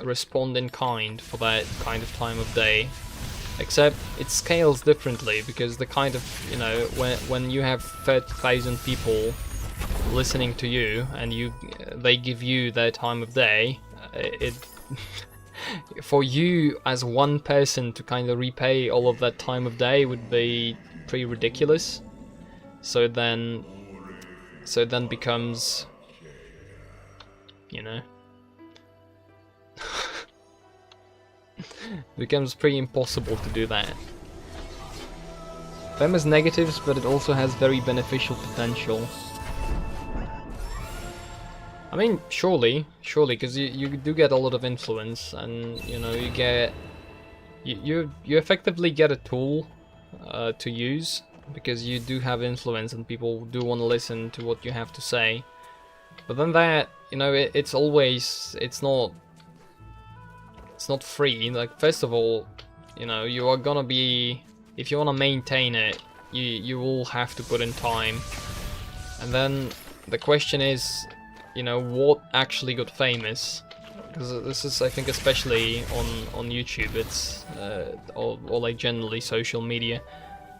respond in kind for that kind of time of day. Except it scales differently, because the kind of, you know, when you have 30,000 people listening to you and they give you their time of day, it for you as one person to kind of repay all of that time of day would be pretty ridiculous. So then becomes, you know, it becomes pretty impossible to do that. Them has negatives, but it also has very beneficial potential. I mean, surely, because you do get a lot of influence, and you know, you effectively get a tool to use, because you do have influence and people do want to listen to what you have to say. But then that, you know, it's not free. Like, first of all, you know, you are gonna be, if you want to maintain it, you will have to put in time. And then the question is, you know, what actually got famous? Because this is, I think, especially on YouTube, it's or like generally social media,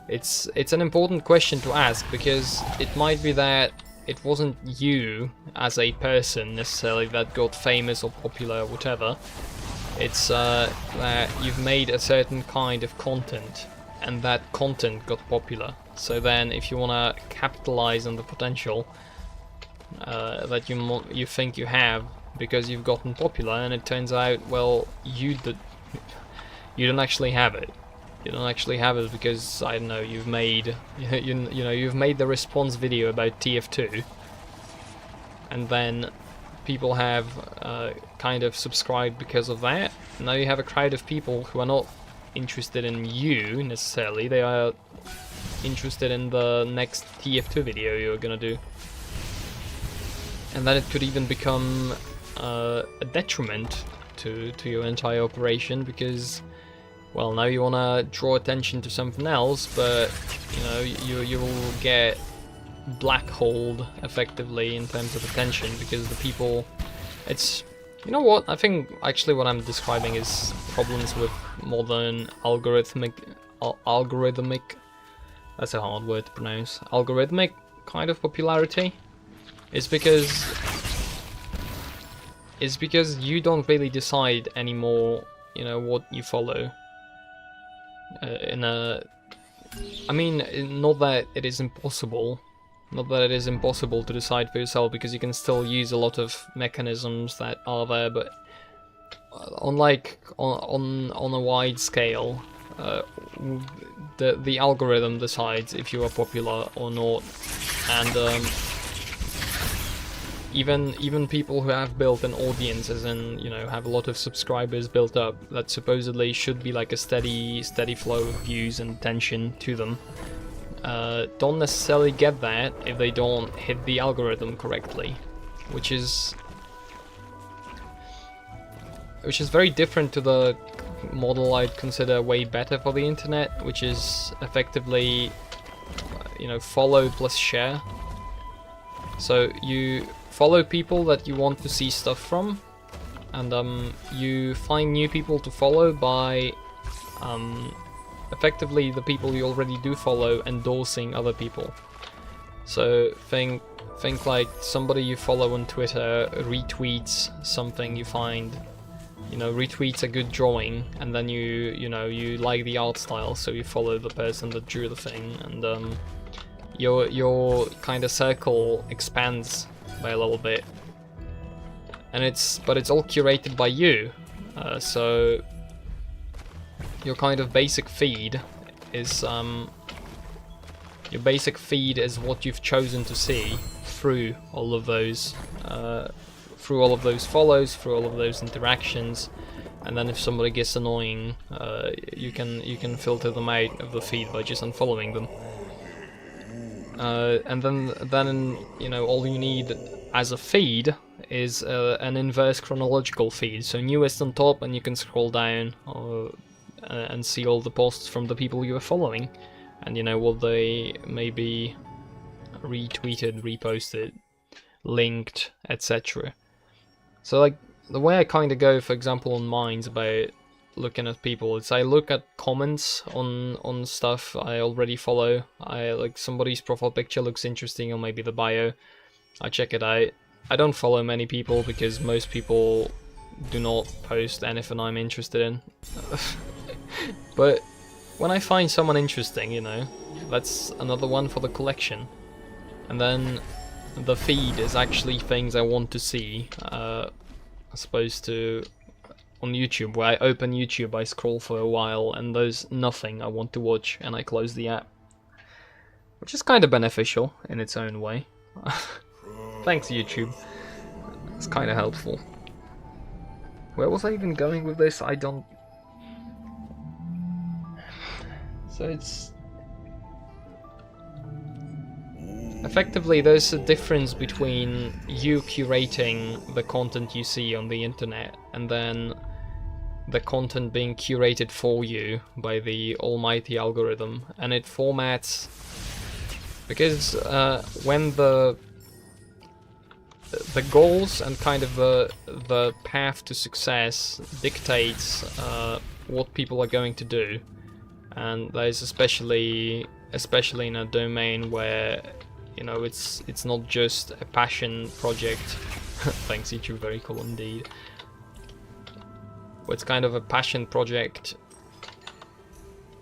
it's an important question to ask, because it might be that it wasn't you as a person necessarily that got famous or popular or whatever. It's that you've made a certain kind of content, and that content got popular. So then, if you want to capitalize on the potential that you think you have because you've gotten popular, and it turns out, well, you don't actually have it. You don't actually have it because, I don't know, you've made you've made the response video about TF2, and then people have kind of subscribed because of that. Now you have a crowd of people who are not interested in you necessarily, they are interested in the next TF2 video you're gonna do. And then it could even become a detriment to your entire operation, because, well, now you wanna draw attention to something else, but you know, you will get black-holed effectively in terms of attention, because the people, it's, you know what, I think actually what I'm describing is problems with modern algorithmic, that's a hard word to pronounce, algorithmic kind of popularity. It's because you don't really decide anymore, you know, what you follow. I mean, not that it is impossible. Not that it is impossible to decide for yourself, because you can still use a lot of mechanisms that are there, but on a wide scale, the algorithm decides if you are popular or not, and even people who have built an audience, as in, you know, have a lot of subscribers built up, that supposedly should be like a steady flow of views and attention to them, don't necessarily get that if they don't hit the algorithm correctly, which is very different to the model I'd consider way better for the internet, which is effectively, you know, follow plus share. So you follow people that you want to see stuff from, and you find new people to follow by effectively the people you already do follow endorsing other people. So think like somebody you follow on Twitter retweets something you find you know, retweets a good drawing, and then you know, you like the art style, so you follow the person that drew the thing, and your kind of circle expands by a little bit, and it's all curated by you, so your kind of basic feed is what you've chosen to see through all of those follows, through all of those interactions, and then if somebody gets annoying, you can filter them out of the feed by just unfollowing them. And then you know, all you need as a feed is an inverse chronological feed. So newest on top, and you can scroll down and see all the posts from the people you are following, and you know what they maybe retweeted, reposted, linked, etc. So like the way I kind of go, for example, on Minds about looking at people, is I look at comments on stuff I already follow. I like somebody's profile picture looks interesting, or maybe the bio. I check it out. I don't follow many people because most people do not post anything I'm interested in. But when I find someone interesting, you know, that's another one for the collection. And then the feed is actually things I want to see, as opposed to on YouTube, where I open YouTube, I scroll for a while, and there's nothing I want to watch, and I close the app. Which is kind of beneficial in its own way. Thanks, YouTube. It's kind of helpful. Where was I even going with this? I don't... So it's... Effectively, there's a difference between you curating the content you see on the internet and then the content being curated for you by the almighty algorithm, and it formats, because when the goals and kind of the path to success dictates what people are going to do, and that is especially in a domain where, you know, it's not just a passion project. Thanks, YouTube, very cool indeed. But it's kind of a passion project.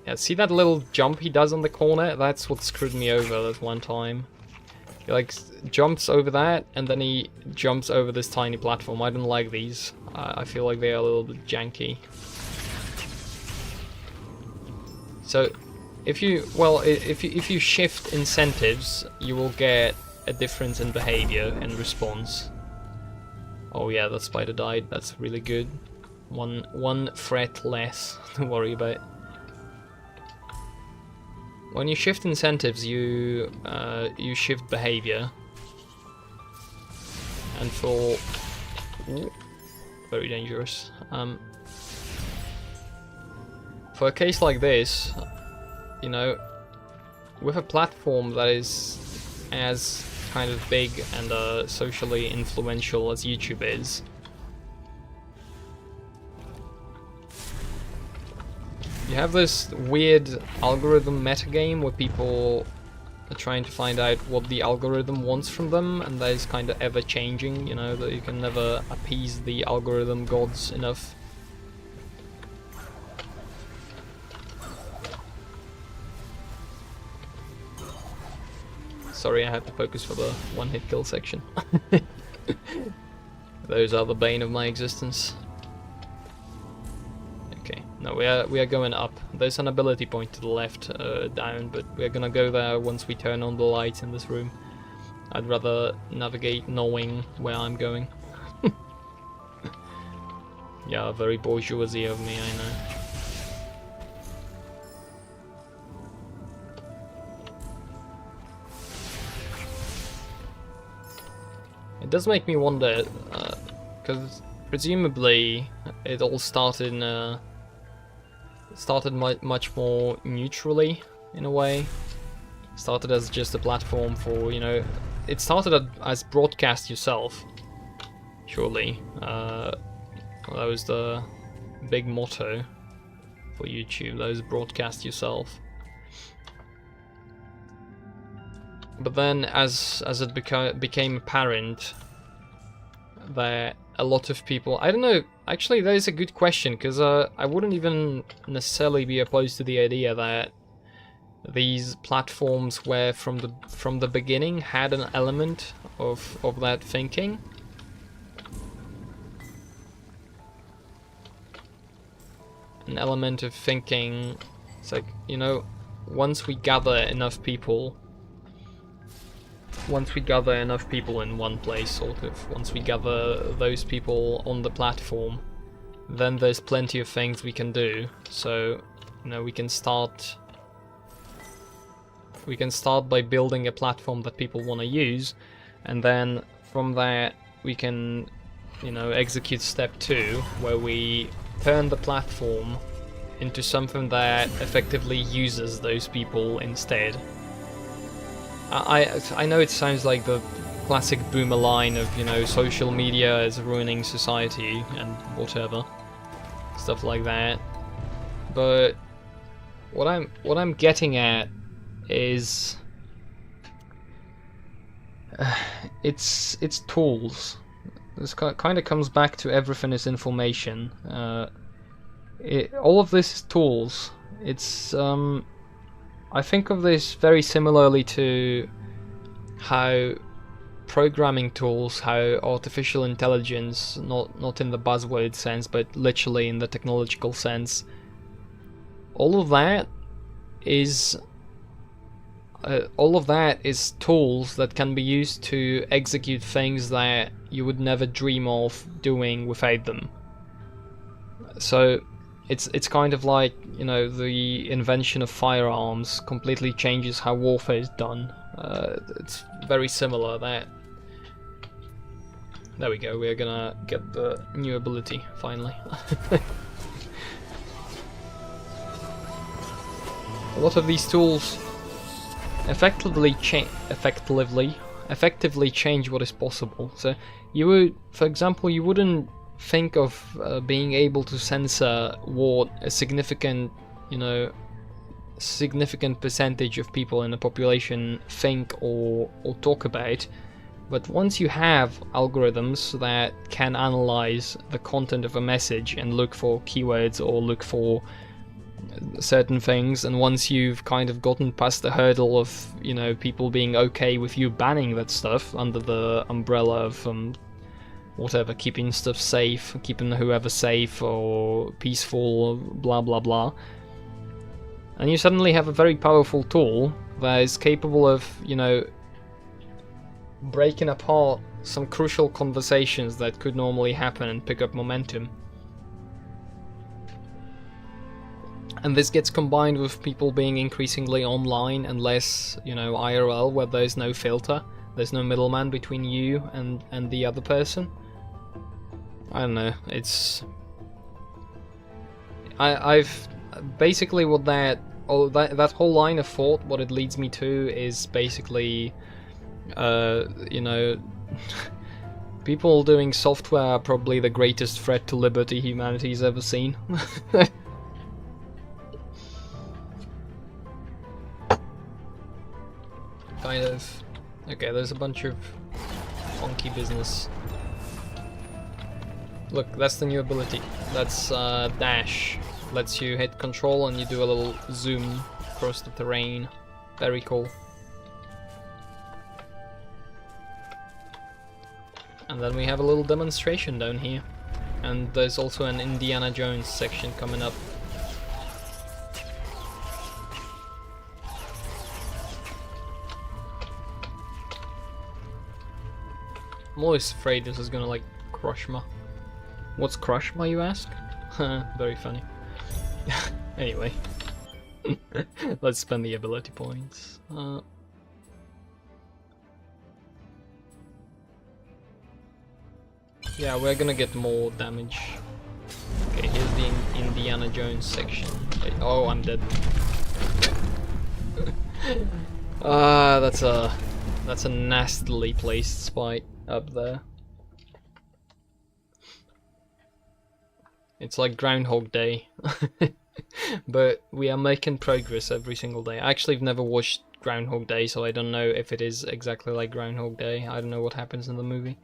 Yeah, see that little jump he does on the corner? That's what screwed me over that one time. He like jumps over that, and then he jumps over this tiny platform. I don't like these. I feel like they are a little bit janky. So if you shift incentives, you will get a difference in behavior and response. Oh yeah, that spider died. That's really good. One threat less to worry about. When you shift incentives, you shift behavior, and for very dangerous. For a case like this, you know, with a platform that is as kind of big and socially influential as YouTube is, you have this weird algorithm metagame where people are trying to find out what the algorithm wants from them, and that is kind of ever changing, you know, that you can never appease the algorithm gods enough. Sorry, I had to focus for the one-hit kill section. Those are the bane of my existence. Okay, no, we are going up. There's an ability point to the left, down, but we're gonna go there once we turn on the lights in this room. I'd rather navigate knowing where I'm going. Yeah, very bourgeoisie of me, I know. It does make me wonder, because presumably it all started in much more neutrally, in a way. Started as just a platform for, you know, it started as broadcast yourself, surely. That was the big motto for YouTube, that was broadcast yourself. But then, as it became apparent that a lot of people... I don't know, actually that is a good question, because I wouldn't even necessarily be opposed to the idea that these platforms were from the beginning had an element of that thinking. An element of thinking, it's like, you know, once we gather enough people in one place, sort of, once we gather those people on the platform, then there's plenty of things we can do. So, you know, we can start by building a platform that people want to use, and then from that we can, you know, execute step 2, where we turn the platform into something that effectively uses those people instead. I know it sounds like the classic boomer line of, you know, social media is ruining society and whatever, stuff like that. But what I'm getting at is it's tools. This kind of comes back to everything is information. All of this is tools. It's I think of this very similarly to how programming tools, how artificial intelligence, not in the buzzword sense, but literally in the technological sense, all of that is tools that can be used to execute things that you would never dream of doing without them. So it's kind of like, you know, the invention of firearms completely changes how warfare is done. It's very similar. There we go, we're gonna get the new ability finally. A lot of these tools effectively change what is possible. So you would, for example, you wouldn't think of being able to censor what a significant percentage of people in the population think or talk about. But once you have algorithms that can analyze the content of a message and look for keywords or look for certain things, and once you've kind of gotten past the hurdle of, you know, people being okay with you banning that stuff under the umbrella of whatever, keeping stuff safe, keeping whoever safe or peaceful, blah blah blah, and you suddenly have a very powerful tool that is capable of, you know, breaking apart some crucial conversations that could normally happen and pick up momentum. And this gets combined with people being increasingly online and less, you know, IRL, where there's no filter, there's no middleman between you and the other person. I don't know, it's... I've basically what that whole line of thought, what it leads me to is basically, you know, people doing software are probably the greatest threat to liberty humanity's ever seen. Kind of. Okay, there's a bunch of funky business. Look, that's the new ability. That's dash. Lets you hit control and you do a little zoom across the terrain. Very cool. And then we have a little demonstration down here. And there's also an Indiana Jones section coming up. I'm always afraid this is gonna, like, crush me. What's crush me, you ask? Very funny. Anyway. Let's spend the ability points. Yeah, we're gonna get more damage. Okay, here's the Indiana Jones section. Oh, I'm dead. That's a nastily placed spike up there. It's like Groundhog Day. But we are making progress every single day. I actually have never watched Groundhog Day, so I don't know if it is exactly like Groundhog Day. I don't know what happens in the movie.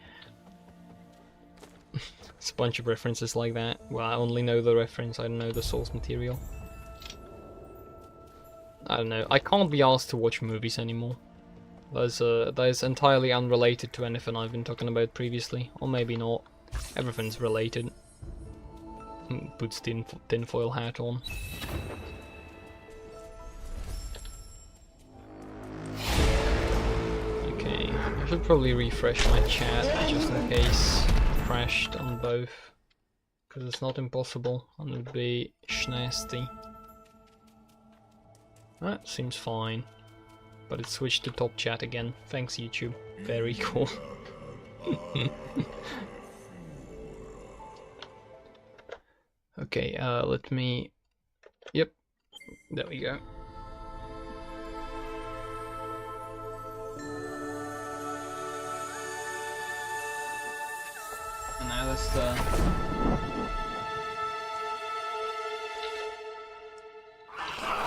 It's a bunch of references like that. Well, I only know the reference, I don't know the source material. I don't know, I can't be asked to watch movies anymore. That is entirely unrelated to anything I've been talking about previously, or maybe not. Everything's related. Puts tinfoil hat on. Okay, I should probably refresh my chat just in case it crashed on both. Because it's not impossible and it would be schnasty. That seems fine. But it switched to top chat again. Thanks YouTube. Very cool. Okay, let me... Yep, there we go. And now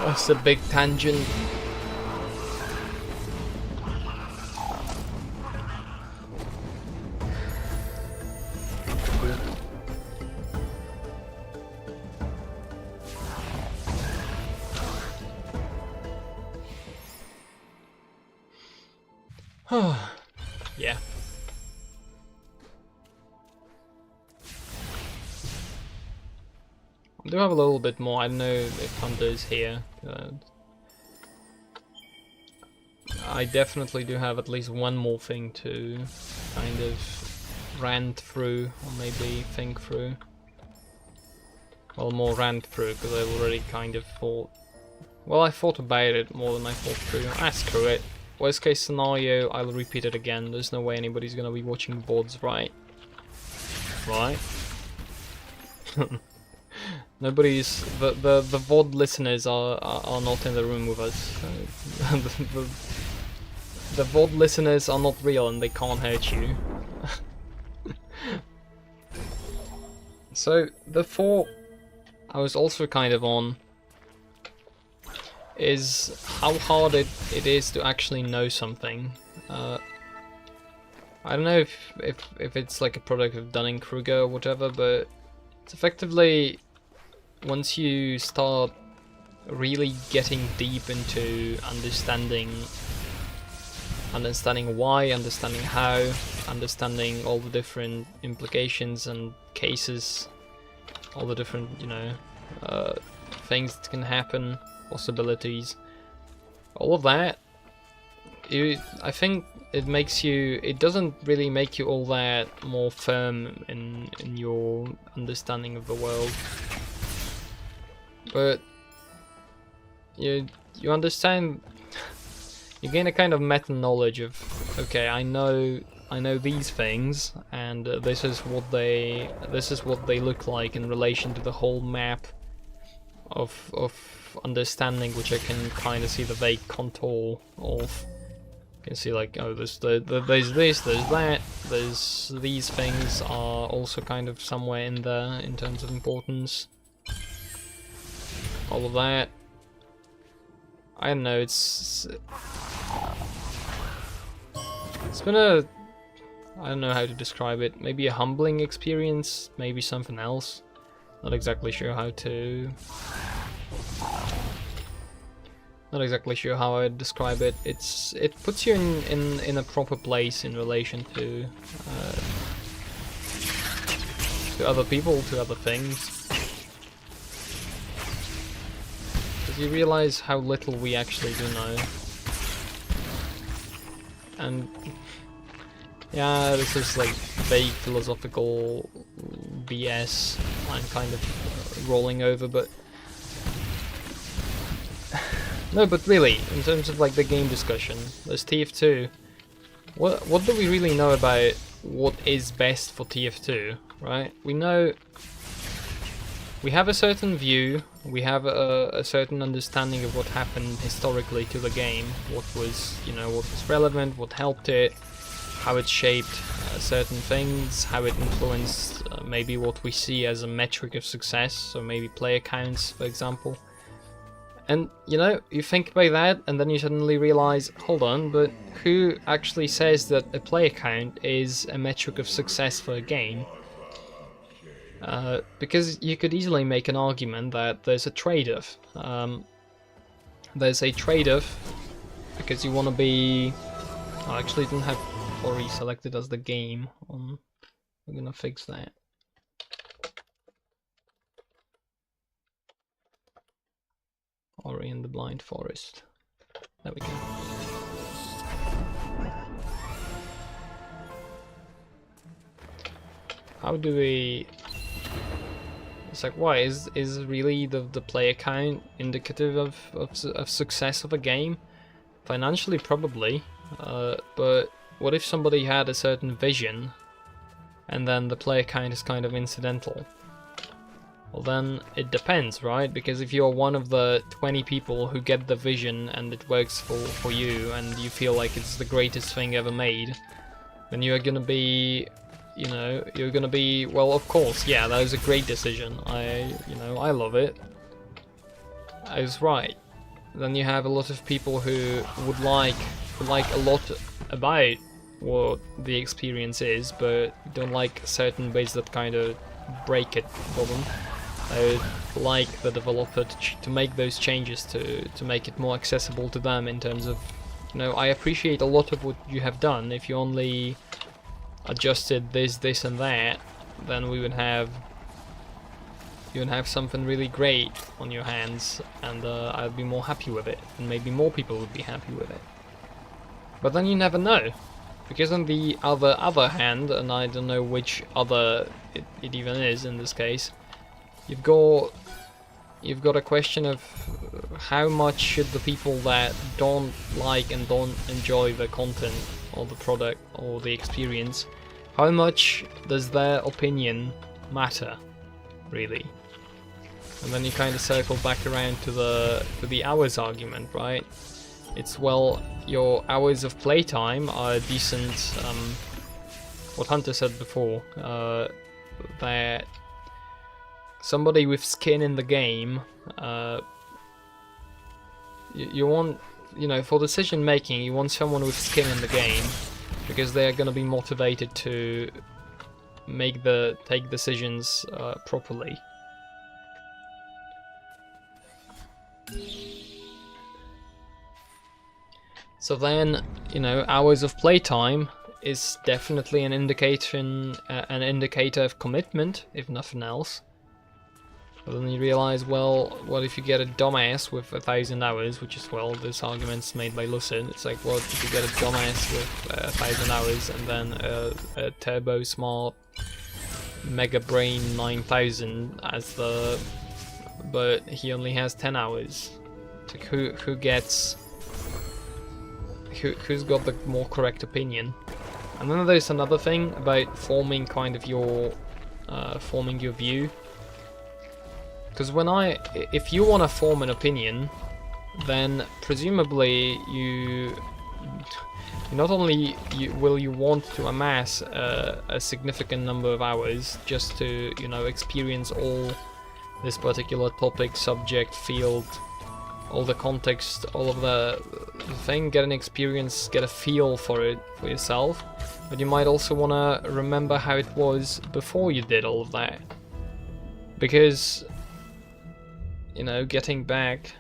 that's the big tangent. Yeah. I do have a little bit more. I don't know if Hunter is here. I definitely do have at least one more thing to kind of rant through, or maybe think through. Well, more rant through, because I've already kind of thought... Well, I thought about it more than I thought through. Ah, screw it. Worst case scenario, I'll repeat it again. There's no way anybody's gonna be watching VODs, right? Right? Nobody's... The VOD listeners are not in the room with us. The VOD listeners are not real and they can't hurt you. So, the thought I was also kind of on is how hard it is to actually know something. I don't know if it's like a product of Dunning-Kruger or whatever, but it's effectively once you start really getting deep into understanding why, understanding how, understanding all the different implications and cases, all the different, you know, things that can happen, possibilities, all of that, I think it makes you, it doesn't really make you all that more firm in your understanding of the world, but you understand, you gain a kind of meta knowledge of, okay, I know these things, and this is what they look like in relation to the whole map of understanding, which I can kind of see the vague contour of. You can see like, oh, there's this, there's that, there's these things are also kind of somewhere in there in terms of importance. All of that. I don't know, it's been a, I don't know how to describe it, maybe a humbling experience, maybe something else. Not exactly sure how to... Not exactly sure how I'd describe it. It puts you in a proper place in relation to other people, to other things. Because you realize how little we actually do know. And yeah, this is like vague philosophical BS I'm kind of rolling over, but no, but really, in terms of like the game discussion, there's TF2. What do we really know about what is best for TF2, right? We know we have a certain view, we have a certain understanding of what happened historically to the game, what was, you know, what was relevant, what helped it, how it shaped certain things, how it influenced maybe what we see as a metric of success, so maybe player counts, for example. And, you know, you think about that, and then you suddenly realize, hold on, but who actually says that a player count is a metric of success for a game? Because you could easily make an argument that there's a trade-off. There's a trade-off because you want to be... I actually didn't have Ori selected as the game on... We're gonna fix that. Ori and the Blind Forest. There we go. How do we... It's like, why is really the player count indicative of success of a game? Financially, probably, but what if somebody had a certain vision and then the player count is kind of incidental? Well, then it depends, right? Because if you're one of the 20 people who get the vision and it works for you and you feel like it's the greatest thing ever made, then you're gonna be... You know, you're gonna be, well, of course, yeah, that was a great decision. I love it. I was right. Then you have a lot of people who would like a lot about what the experience is, but don't like certain bits that kind of break it for them. I would like the developer to make those changes to make it more accessible to them in terms of, you know, I appreciate a lot of what you have done. If you only adjusted this and that, then we would have something really great on your hands, and I'd be more happy with it, and maybe more people would be happy with it. But then you never know, because on the other hand, and I don't know which other it even is in this case, you've got a question of how much should the people that don't like and don't enjoy the content or the product or the experience, how much does their opinion matter, really? And then you kind of circle back around to the hours argument, right? It's, well, your hours of playtime are decent. What Hunter said before, that somebody with skin in the game, you want, you know, for decision making, you want someone with skin in the game, because they are going to be motivated to take decisions properly. So then, you know, hours of playtime is definitely an indicator of commitment, if nothing else. But then you realize, well, what if you get a dumbass with 1,000 hours, which is, well, this argument's made by Lucid. It's like, well, if you get a dumbass with 1,000 hours and then a turbo smart mega brain 9,000 as the... but he only has 10 hours. It's like, who's got the more correct opinion? And then there's another thing about forming kind of your view. Because if you want to form an opinion, then presumably you not only will you want to amass a significant number of hours just to, you know, experience all this particular topic, subject, field, all the context, all of the thing, get an experience, get a feel for it for yourself, but you might also want to remember how it was before you did all of that. Because, you know, getting back,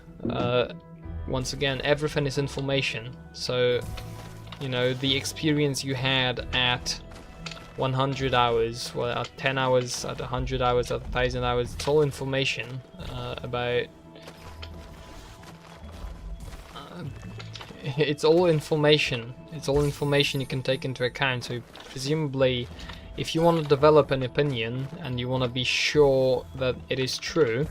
once again, everything is information. So, you know, the experience you had at 100 hours, well, at 10 hours, at 100 hours, at 1,000 hours, it's all information about... it's all information. It's all information you can take into account. So presumably, if you want to develop an opinion and you want to be sure that it is true,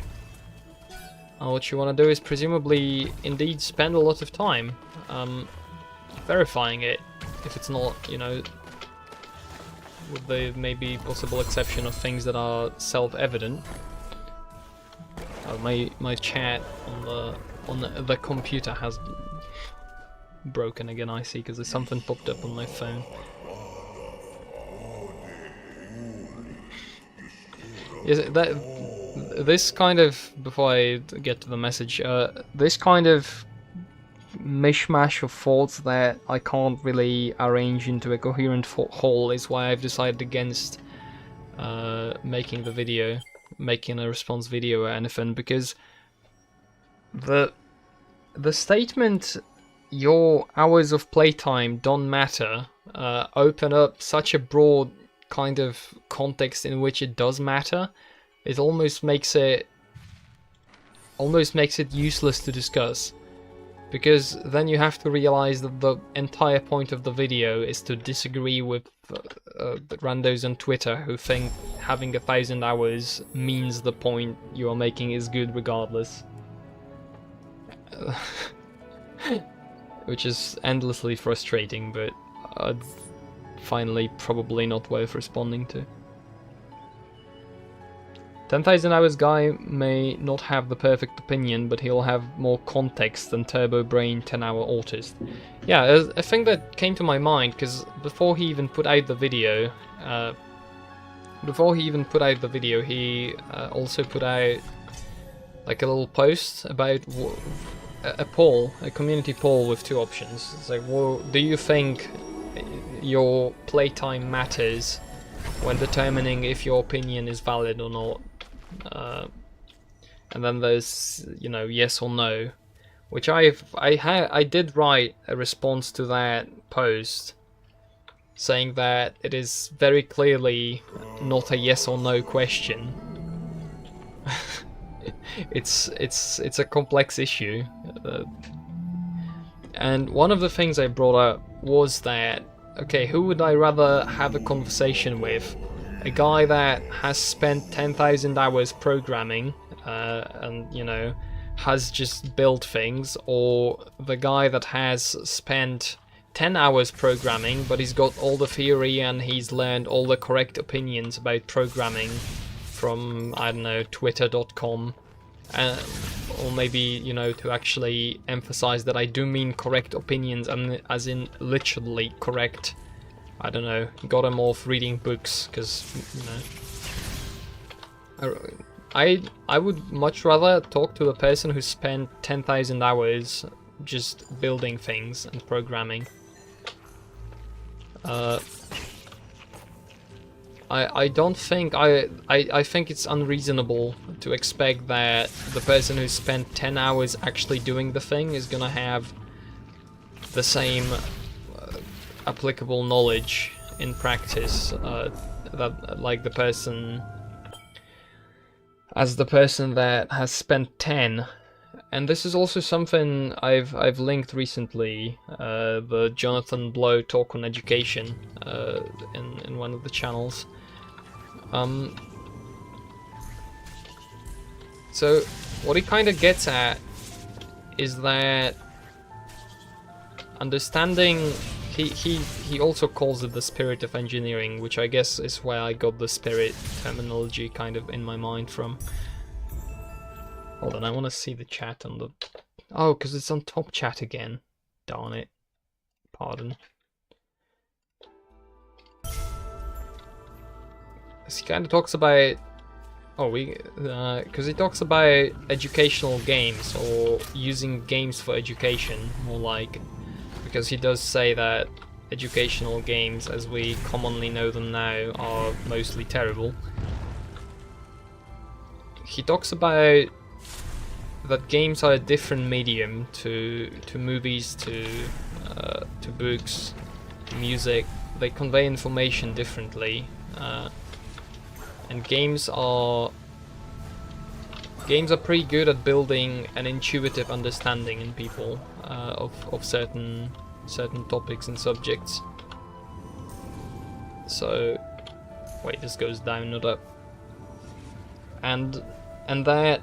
what you want to do is presumably indeed spend a lot of time verifying it, if it's not, you know, with the maybe possible exception of things that are self-evident. My chat on the computer has broken again, I see, because there's something popped up on my phone. Yes, this kind of, before I get to the message, this kind of mishmash of thoughts that I can't really arrange into a coherent whole is why I've decided against making the video, making a response video or anything, because the statement "your hours of playtime don't matter" open up such a broad kind of context in which it does matter. It almost makes it useless to discuss, because then you have to realize that the entire point of the video is to disagree with the randos on Twitter who think having 1,000 hours means the point you are making is good regardless. Which is endlessly frustrating, but finally probably not worth responding to. 10,000 hours guy may not have the perfect opinion, but he'll have more context than Turbo Brain 10-hour autist. Yeah, a thing that came to my mind, because before he even put out the video, he also put out like a little post about a poll, a community poll with two options. It's like, well, do you think your playtime matters when determining if your opinion is valid or not? And then there's, you know, yes or no, which I did write a response to that post saying that it is very clearly not a yes or no question. It's a complex issue, and one of the things I brought up was that, okay, who would I rather have a conversation with? A guy that has spent 10,000 hours programming and, you know, has just built things, or the guy that has spent 10 hours programming but he's got all the theory and he's learned all the correct opinions about programming from, I don't know, twitter.com, or maybe, you know, to actually emphasize that I do mean correct opinions, and as in literally correct. I don't know, got him off reading books, because, you know, I would much rather talk to a person who spent 10,000 hours just building things and programming. I don't think I think it's unreasonable to expect that the person who spent 10 hours actually doing the thing is gonna have the same applicable knowledge in practice that like the person that has spent 10. And this is also something I've linked recently, the Jonathan Blow talk on education in one of the channels. So what he kind of gets at is that understanding, he also calls it the spirit of engineering, which I guess is where I got the spirit terminology kind of in my mind from. Hold on, I want to see the chat on the... Oh, because it's on top chat again. Darn it. Pardon. He kind of talks about... Oh, because he talks about educational games, or using games for education, more like. Because he does say that educational games, as we commonly know them now, are mostly terrible. He talks about that games are a different medium to movies, to books, to music. They convey information differently, and games are pretty good at building an intuitive understanding in people of certain topics and subjects. So, wait, this goes down, not up. And that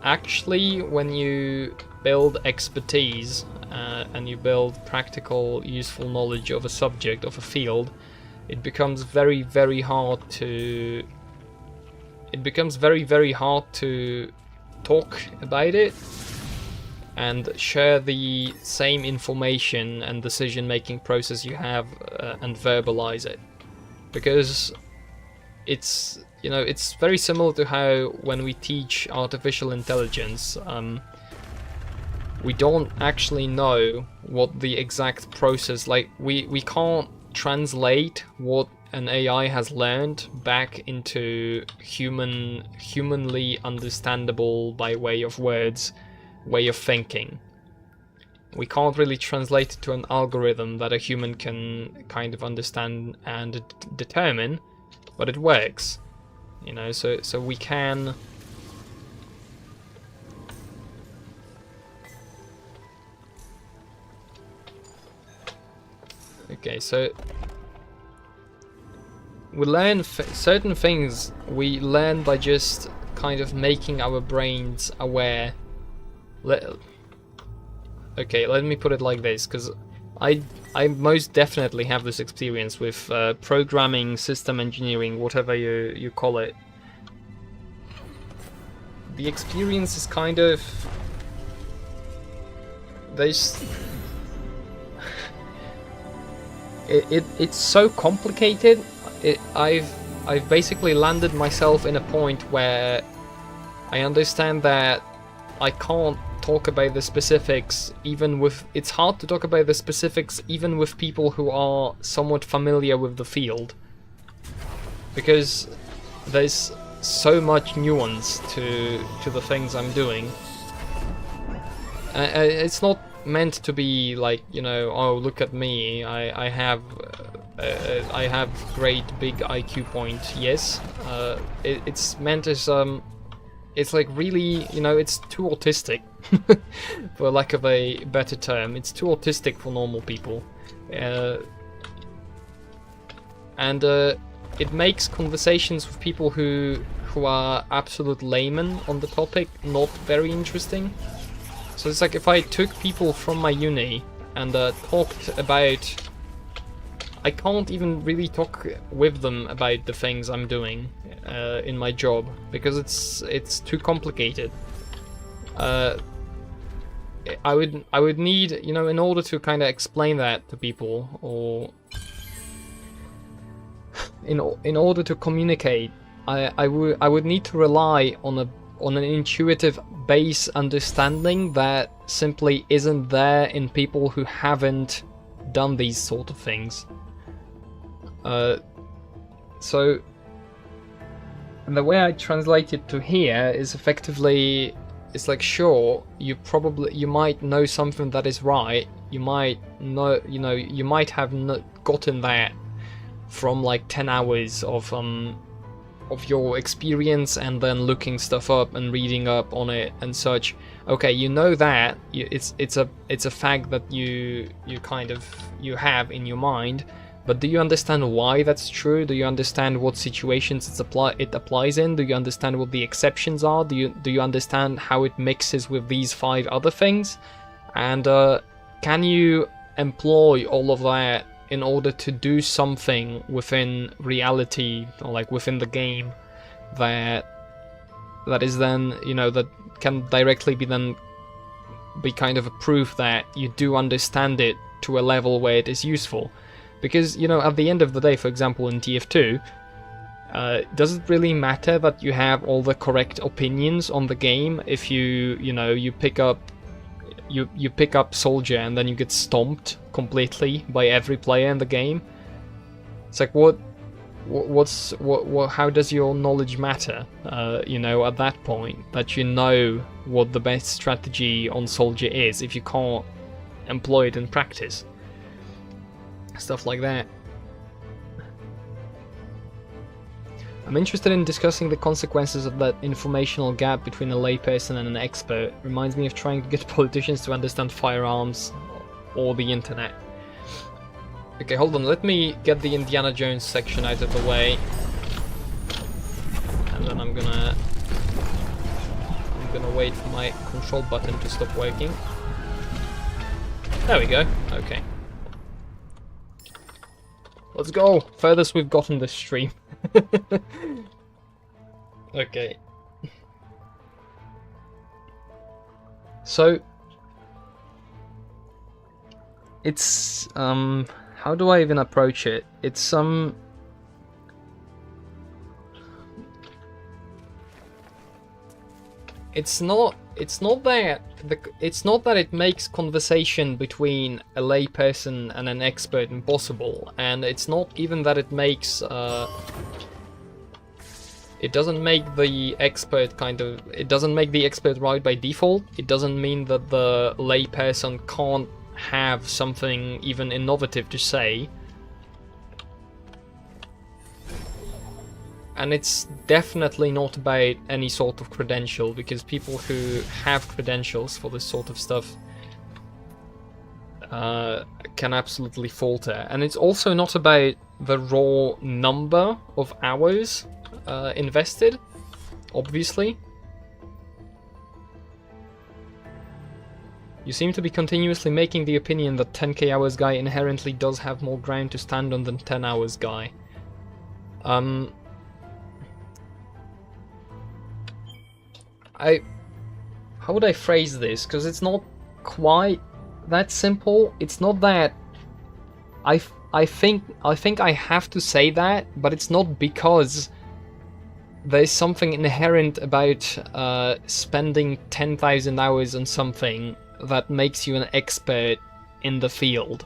actually, when you build expertise and you build practical, useful knowledge of a subject, of a field, it becomes very, very hard to... talk about it and share the same information and decision-making process you have and verbalize it. Because it's, you know, it's very similar to how when we teach artificial intelligence, we don't actually know what the exact process, like we can't translate what an AI has learned back into humanly understandable by way of words, way of thinking. We can't really translate it to an algorithm that a human can kind of understand and determine, but it works. You know, so we can... Okay, so we learn certain things we learn by just kind of making our brains aware. Okay, let me put it like this, because I most definitely have this experience with programming, system engineering, whatever you call it. The experience is kind of... there's... it's so complicated. I've basically landed myself in a point where I understand that I can't talk about the specifics even with... it's hard to talk about the specifics even with people who are somewhat familiar with the field, because there's so much nuance to the things I'm doing. It's not meant to be like, you know, oh, look at me, I have great big IQ point. Yes, it's meant as it's like really, you know, it's too autistic, for lack of a better term. It's too autistic for normal people, and it makes conversations with people who are absolute laymen on the topic not very interesting. So it's like if I took people from my uni and talked about... I can't even really talk with them about the things I'm doing in my job, because it's too complicated. I would need, you know, in order to kind of explain that to people, or in order to communicate, I would need to rely on an intuitive base understanding that simply isn't there in people who haven't done these sort of things. So the way I translate it to here is effectively, it's like, sure, you might know something that is right, you might know, you know, you might have gotten that from like 10 hours of your experience and then looking stuff up and reading up on it and such. Okay, you know that, it's a fact that you have in your mind, but do you understand why that's true? Do you understand what situations it applies in? Do you understand what the exceptions are? Do you understand how it mixes with these 5 other things? And can you employ all of that in order to do something within reality, or like within the game, that is then, you know, that can directly be kind of a proof that you do understand it to a level where it is useful? Because, you know, at the end of the day, for example, in TF2, does it really matter that you have all the correct opinions on the game if you pick up Soldier and then you get stomped completely by every player in the game? It's like, how does your knowledge matter, you know, at that point, that you know what the best strategy on Soldier is if you can't employ it in practice? Stuff like that. I'm interested in discussing the consequences of that informational gap between a layperson and an expert. Reminds me of trying to get politicians to understand firearms or the internet. Okay, hold on, let me get the Indiana Jones section out of the way. And then I'm gonna wait for my control button to stop working. There we go, okay. Let's go! Furthest we've gotten this stream. Okay. So it's how do I even approach it? It's it's not it's not that it makes conversation between a layperson and an expert impossible, and it's not even that it makes it doesn't make the expert it doesn't make the expert right by default. It doesn't mean that the layperson can't have something even innovative to say. And it's definitely not about any sort of credential, because people who have credentials for this sort of stuff can absolutely falter. And it's also not about the raw number of hours invested, obviously. You seem to be continuously making the opinion that 10k hours guy inherently does have more ground to stand on than 10 hours guy. How would I phrase this? Because it's not quite that simple. It's not that I think I have to say that, but it's not because there's something inherent about spending 10,000 hours on something that makes you an expert in the field,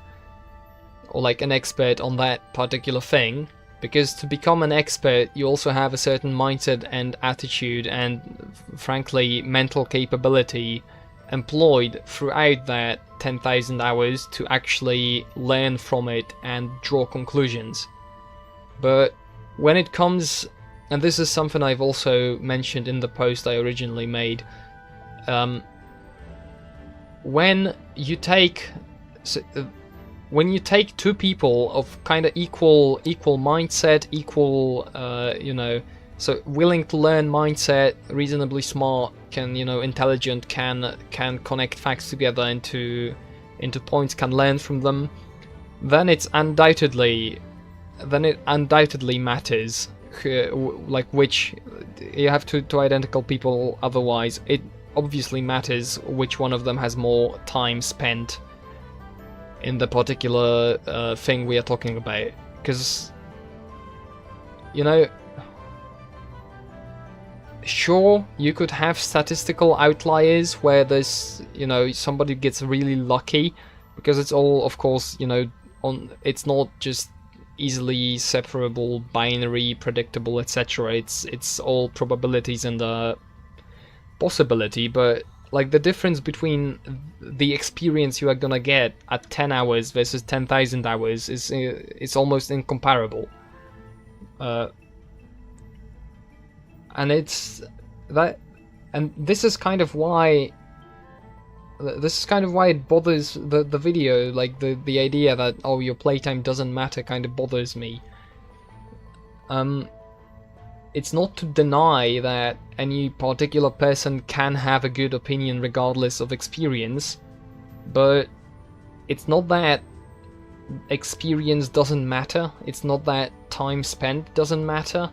or like an expert on that particular thing. Because to become an expert, you also have a certain mindset and attitude and, frankly, mental capability employed throughout that 10,000 hours to actually learn from it and draw conclusions. But when it comes, and this is something I've also mentioned in the post I originally made, when you take two people of kind of equal mindset, equal, so willing to learn mindset, reasonably smart, intelligent, can connect facts together into points, can learn from them, then it undoubtedly matters, like which, you have two identical people, otherwise it obviously matters which one of them has more time spent in the particular thing we are talking about. Because, sure, you could have statistical outliers where there's, somebody gets really lucky, because it's all, of course, it's not just easily separable, binary, predictable, etc. It's all probabilities and possibility, but like the difference between the experience you are gonna get at 10 hours versus 10,000 hours is almost incomparable. And it's that, and this is kind of why it bothers the video, like the idea that, oh, your playtime doesn't matter, kind of bothers me. It's not to deny that any particular person can have a good opinion regardless of experience, but it's not that experience doesn't matter, it's not that time spent doesn't matter.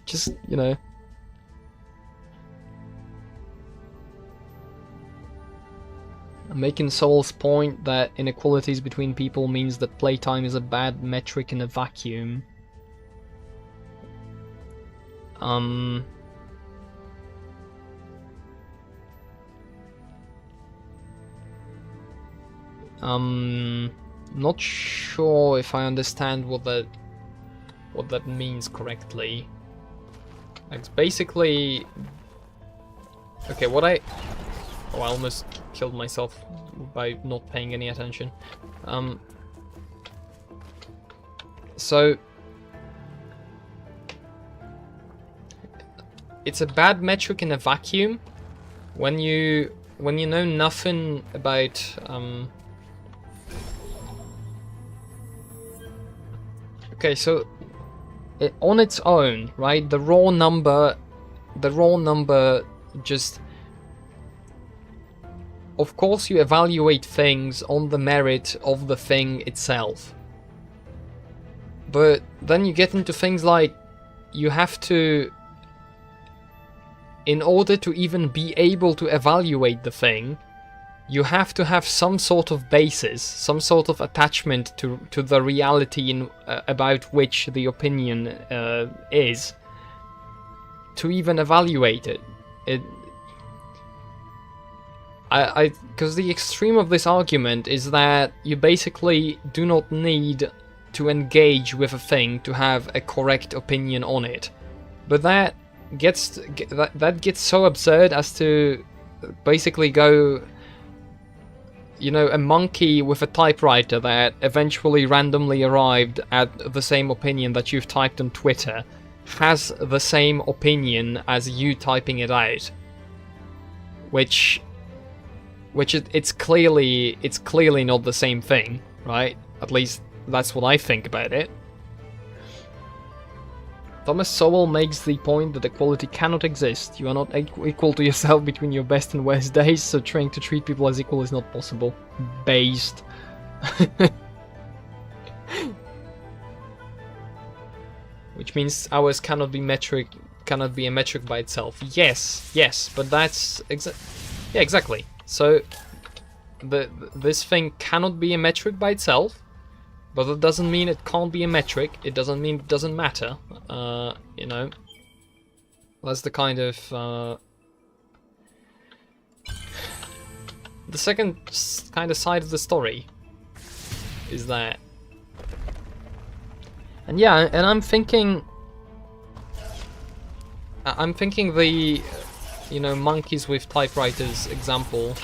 Just, making Soul's point that inequalities between people means that playtime is a bad metric in a vacuum. Not sure if I understand what that means correctly. It's basically, okay, I almost killed myself by not paying any attention. So it's a bad metric in a vacuum when you know nothing about okay, so on its own, right, the raw number just, of course you evaluate things on the merit of the thing itself, but then you get into things like you have to, in order to even be able to evaluate the thing, you have to have some sort of basis, some sort of attachment to the reality about which the opinion is, to even evaluate it. it. Because the extreme of this argument is that you basically do not need to engage with a thing to have a correct opinion on it, but that gets so absurd as to basically go, you know, a monkey with a typewriter that eventually randomly arrived at the same opinion that you've typed on Twitter has the same opinion as you typing it out, which it's clearly not the same thing, right? At least that's what I think about it. Thomas Sowell makes the point that equality cannot exist. You are not equal to yourself between your best and worst days, so trying to treat people as equal is not possible. Based. Which means ours cannot be a metric by itself. Yes, but that's yeah, exactly. So this thing cannot be a metric by itself, but that doesn't mean it can't be a metric. It doesn't mean it doesn't matter. You know, that's the kind of the second kind of side of the story is that. And yeah, and I'm thinking the, you know, monkeys with typewriters example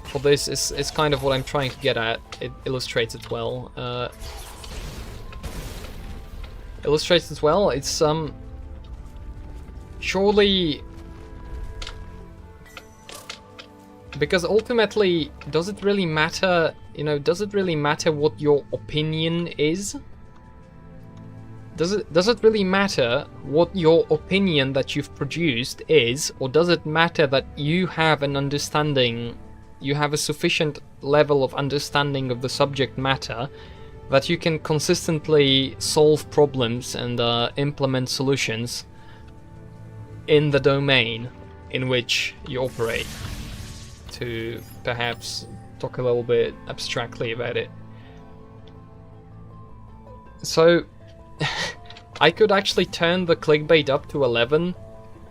for this is kind of what I'm trying to get at. It illustrates it well. It's surely, because ultimately, does it really matter? You know, does it really matter what your opinion is? Does it really matter what your opinion that you've produced is, or does it matter that you have an understanding, you have a sufficient level of understanding of the subject matter that you can consistently solve problems and implement solutions in the domain in which you operate? To perhaps talk a little bit abstractly about it. So I could actually turn the clickbait up to 11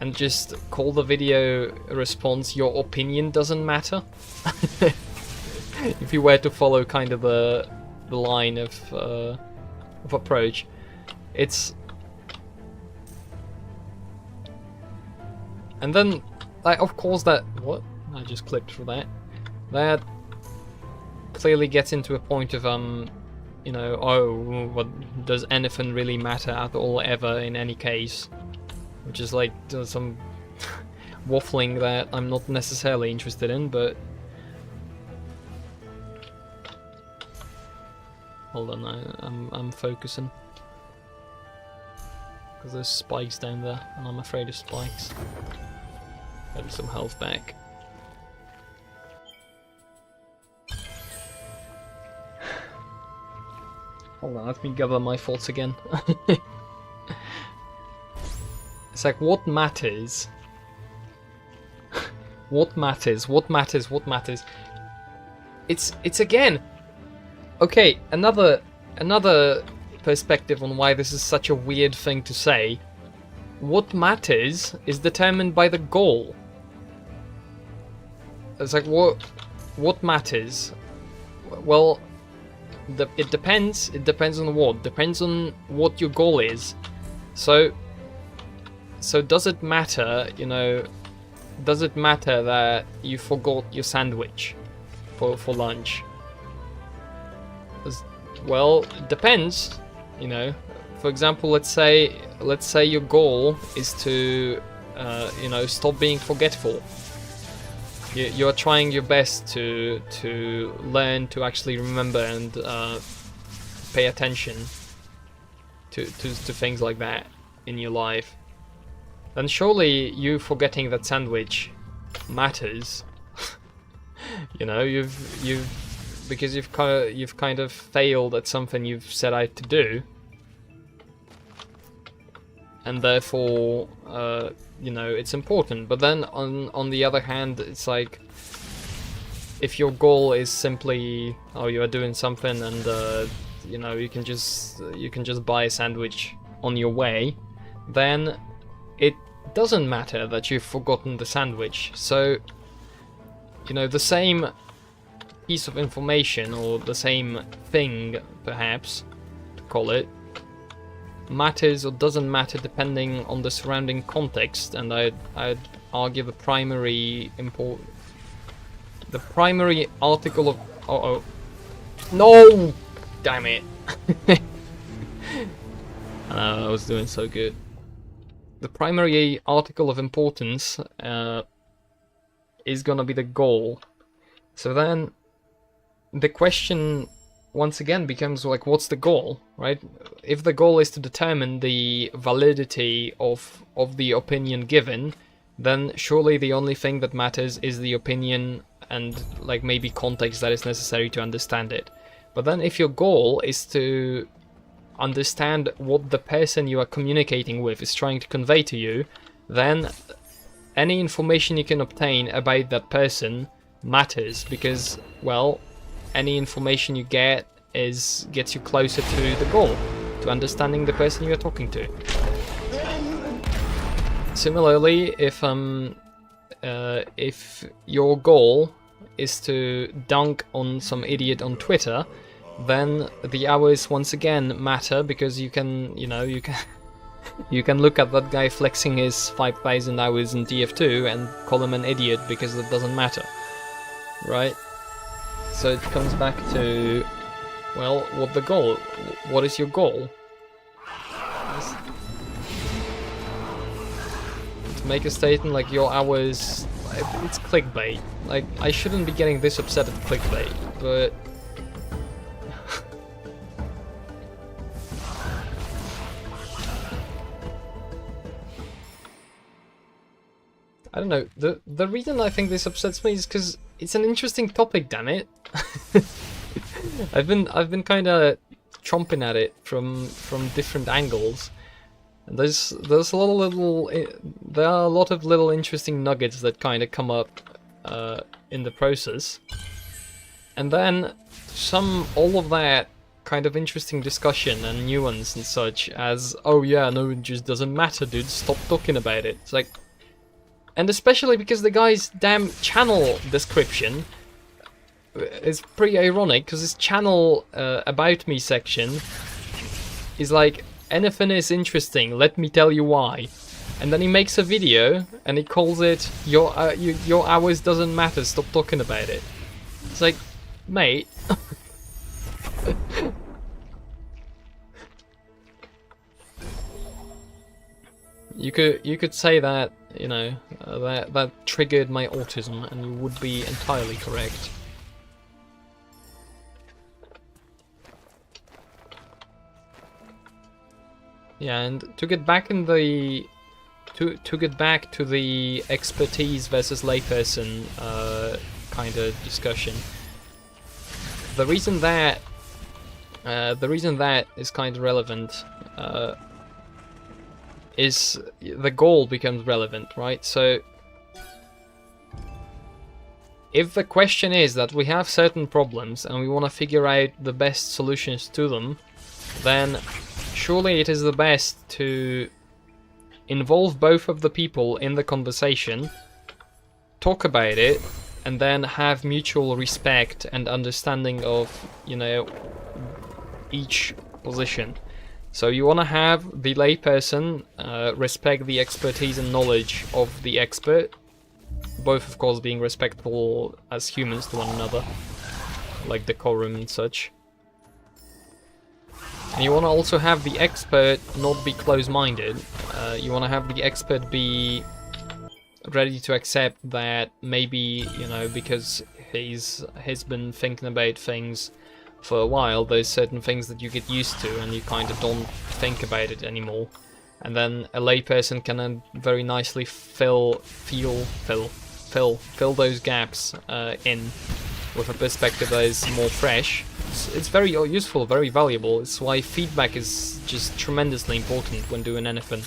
and just call the video response "Your opinion doesn't matter." If you were to follow kind of the line of approach, it's, and then like, of course, that what I just clipped for that clearly gets into a point of you know, oh, what does anything really matter at all ever in any case? Which is like some waffling that I'm not necessarily interested in, but hold on, I'm focusing because there's spikes down there, and I'm afraid of spikes. Getting some health back. Hold on, let me gather my thoughts again. It's like, what matters? What matters? What matters? What matters? It's again. Okay, another perspective on why this is such a weird thing to say. What matters is determined by the goal. It's like, what matters? Well, it depends. It depends on what? Depends on what your goal is. So does it matter, you know, does it matter that you forgot your sandwich for lunch? Well, it depends, you know. For example, let's say your goal is to, you know, stop being forgetful. You're trying your best to learn to actually remember and pay attention to things like that in your life. Then surely you forgetting that sandwich matters. You know, because you've kind of failed at something you've set out to do, and therefore you know, it's important. But then on the other hand, it's like, if your goal is simply, oh, you are doing something and you know, you can just buy a sandwich on your way, then it doesn't matter that you've forgotten the sandwich. So, you know, the same piece of information, or the same thing, perhaps, to call it, matters or doesn't matter depending on the surrounding context, and I'd argue the primary article of... Uh-oh. No! Damn it. I was doing so good. The primary article of importance is gonna be the goal. So then the question once again becomes like, what's the goal, right? If the goal is to determine the validity of the opinion given, then surely the only thing that matters is the opinion and like maybe context that is necessary to understand it. But then if your goal is to understand what the person you are communicating with is trying to convey to you, then any information you can obtain about that person matters, because, well, any information you get gets you closer to the goal, to understanding the person you are talking to. Similarly, if your goal is to dunk on some idiot on Twitter, then the hours once again matter, because you can you can look at that guy flexing his 5,000 hours in TF2 and call him an idiot because that doesn't matter, right? So it comes back to, well, what the goal? What is your goal? To make a statement like your hours, it's clickbait. Like, I shouldn't be getting this upset at clickbait, but I don't know. The reason I think this upsets me is because it's an interesting topic. Damn it! I've been kind of chomping at it from different angles. And there's a lot of there are a lot of little interesting nuggets that kind of come up in the process, and then all of that kind of interesting discussion and nuance and such as, oh yeah, no, it just doesn't matter, dude. Stop talking about it. It's like. And especially because the guy's damn channel description is pretty ironic, because his channel about me section is like, anything is interesting, let me tell you why. And then he makes a video and he calls it, your hours doesn't matter, stop talking about it. It's like, mate. You could say that, you know, that triggered my autism, and you would be entirely correct. Yeah, and to get back in the to get back to the expertise versus layperson kind of discussion, the reason that is kind of relevant is the goal becomes relevant, right? So if the question is that we have certain problems and we want to figure out the best solutions to them, then surely it is the best to involve both of the people in the conversation, talk about it, and then have mutual respect and understanding of, you know, each position. So you want to have the layperson respect the expertise and knowledge of the expert, both of course being respectful as humans to one another, like decorum and such. And you want to also have the expert not be close-minded. You want to have the expert be ready to accept that maybe, you know, because he's been thinking about things for a while, there's certain things that you get used to and you kind of don't think about it anymore. And then a layperson can then very nicely fill those gaps in with a perspective that is more fresh. It's very useful, very valuable. It's why feedback is just tremendously important when doing anything.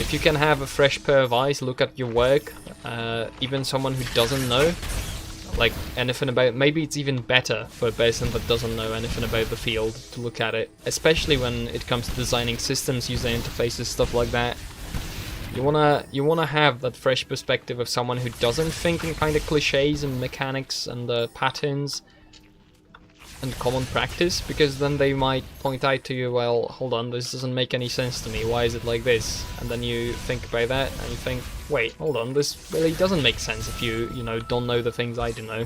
If you can have a fresh pair of eyes look at your work, even someone who doesn't know like anything about, maybe it's even better for a person that doesn't know anything about the field to look at it, especially when it comes to designing systems, user interfaces, stuff like that. You wanna have that fresh perspective of someone who doesn't think in kind of cliches and mechanics and patterns and common practice, because then they might point out to you, well, hold on, this doesn't make any sense to me, why is it like this? And then you think about that and you think, wait, hold on, this really doesn't make sense if you know, don't know the things I do know.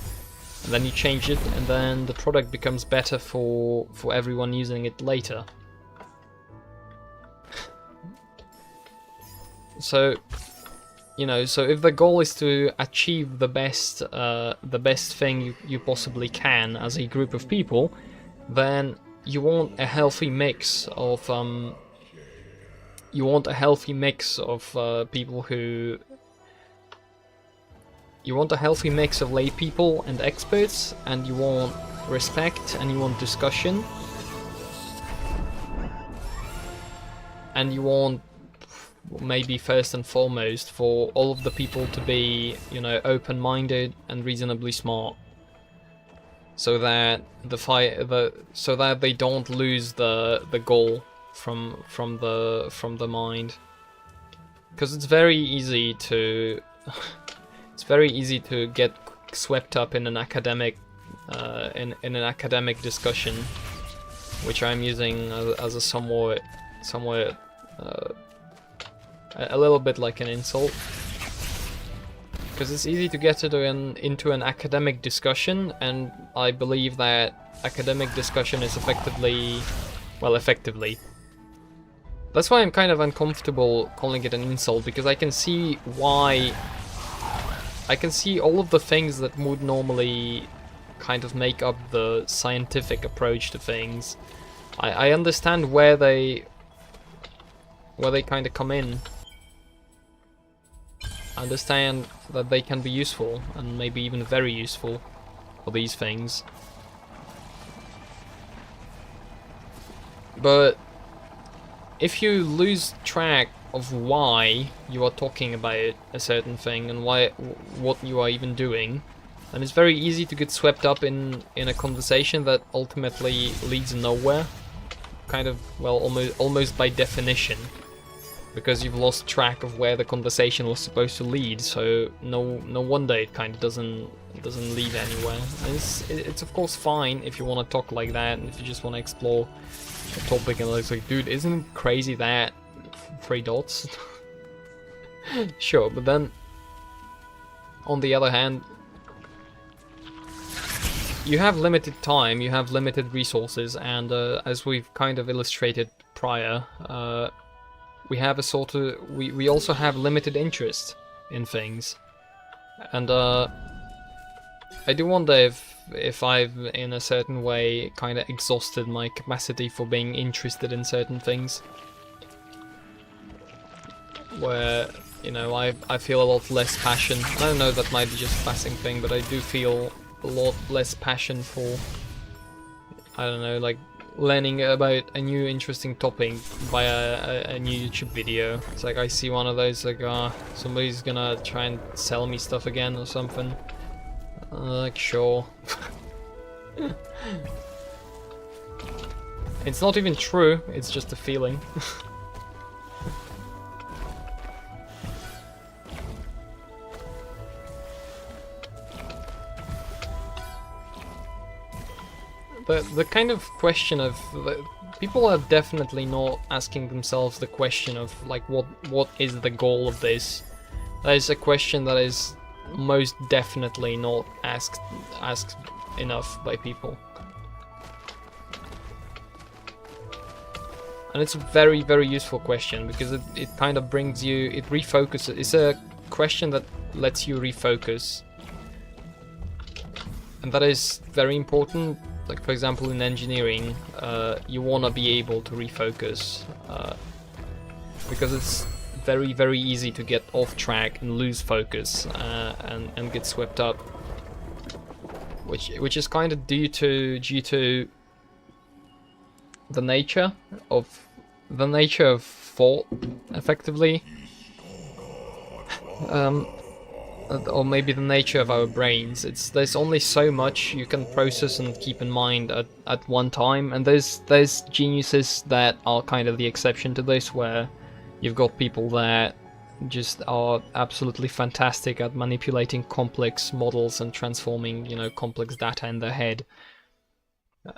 And then you change it, and then the product becomes better for everyone using it later. So, you know, so if the goal is to achieve the best thing you possibly can as a group of people, then you want a healthy mix of people who. You want a healthy mix of lay people and experts, and you want respect, and you want discussion, and you want, maybe first and foremost, for all of the people to be, you know, open-minded and reasonably smart, so that so that they don't lose the goal from the mind, because it's very easy to get swept up in an academic in an academic discussion, which I'm using as a somewhat a little bit like an insult, because it's easy to get into an academic discussion, and I believe that academic discussion is effectively. That's why I'm kind of uncomfortable calling it an insult, because I can see why. I can see all of the things that would normally kind of make up the scientific approach to things. I understand where they kind of come in. I understand that they can be useful, and maybe even very useful for these things. But if you lose track of why you are talking about a certain thing and what you are even doing, then it's very easy to get swept up in a conversation that ultimately leads nowhere. Kind of, well, almost by definition, because you've lost track of where the conversation was supposed to lead. So no wonder it kind of doesn't lead anywhere. And it's of course fine if you want to talk like that, and if you just want to explore a topic, and it's like, dude, isn't it crazy that 3 dots? Sure, but then on the other hand, you have limited time, you have limited resources, and as we've kind of illustrated prior, we have a sort of we also have limited interest in things, and I do wonder if I've in a certain way kind of exhausted my capacity for being interested in certain things, where, you know, I feel a lot less passion. I don't know, that might be just a passing thing, but I do feel a lot less passion for, I don't know, like learning about a new interesting topic via a new YouTube video. It's like I see one of those, like, somebody's gonna try and sell me stuff again or something. Like, sure. It's not even true, it's just a feeling. The kind of question of people are definitely not asking themselves the question of, like, what is the goal of this. That is a question that is most definitely not asked enough by people, and it's a very, very useful question, because it kind of brings you, it refocuses. It's a question that lets you refocus, and that is very important. Like, for example, in engineering, you want to be able to refocus, because it's very, very easy to get off track and lose focus, and get swept up, which is kind of due to the nature of thought, effectively, or maybe the nature of our brains. There's only so much you can process and keep in mind at one time, and there's geniuses that are kind of the exception to this, where you've got people that just are absolutely fantastic at manipulating complex models and transforming, you know, complex data in their head.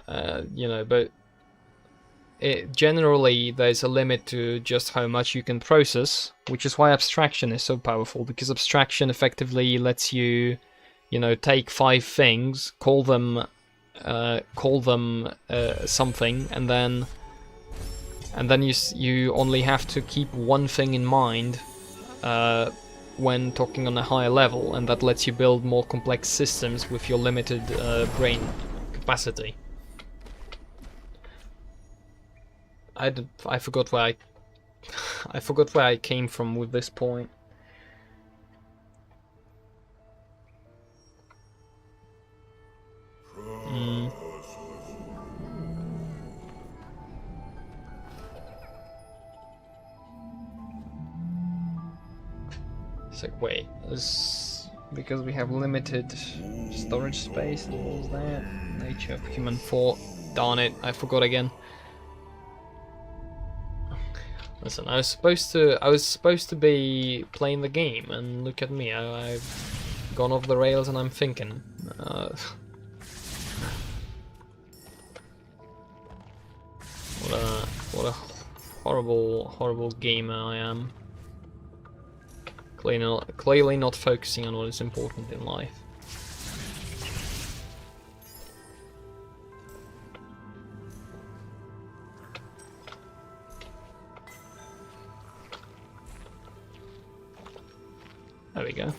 You know, but generally there's a limit to just how much you can process, which is why abstraction is so powerful, because abstraction effectively lets you, you know, take 5 things, call them something, and then you only have to keep one thing in mind when talking on a higher level, and that lets you build more complex systems with your limited brain capacity. I forgot where I forgot where I came from with this point. So wait, because we have limited storage space, and what was that? Nature of human thought. Darn it, I forgot again. Listen, I was supposed to be playing the game, and look at me, I've gone off the rails and I'm thinking. What a horrible gamer I am. Clearly not focusing on what is important in life. There we go.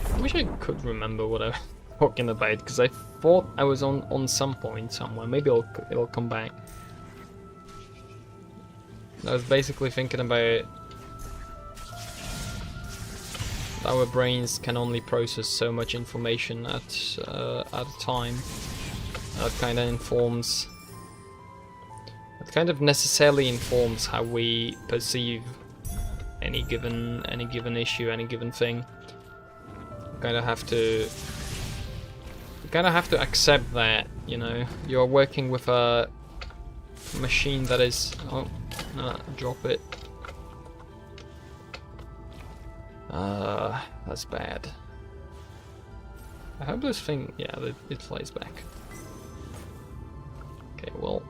I wish I could remember what I was talking about, because I thought I was on some point somewhere. Maybe it'll come back. I was basically thinking about our brains can only process so much information at a time. That kind of necessarily informs how we perceive any given issue, any given thing. You kind of have to accept that, you know, you're working with a machine that is. Oh, no, drop it. That's bad. I hope this thing, yeah, it flies back. Okay, well.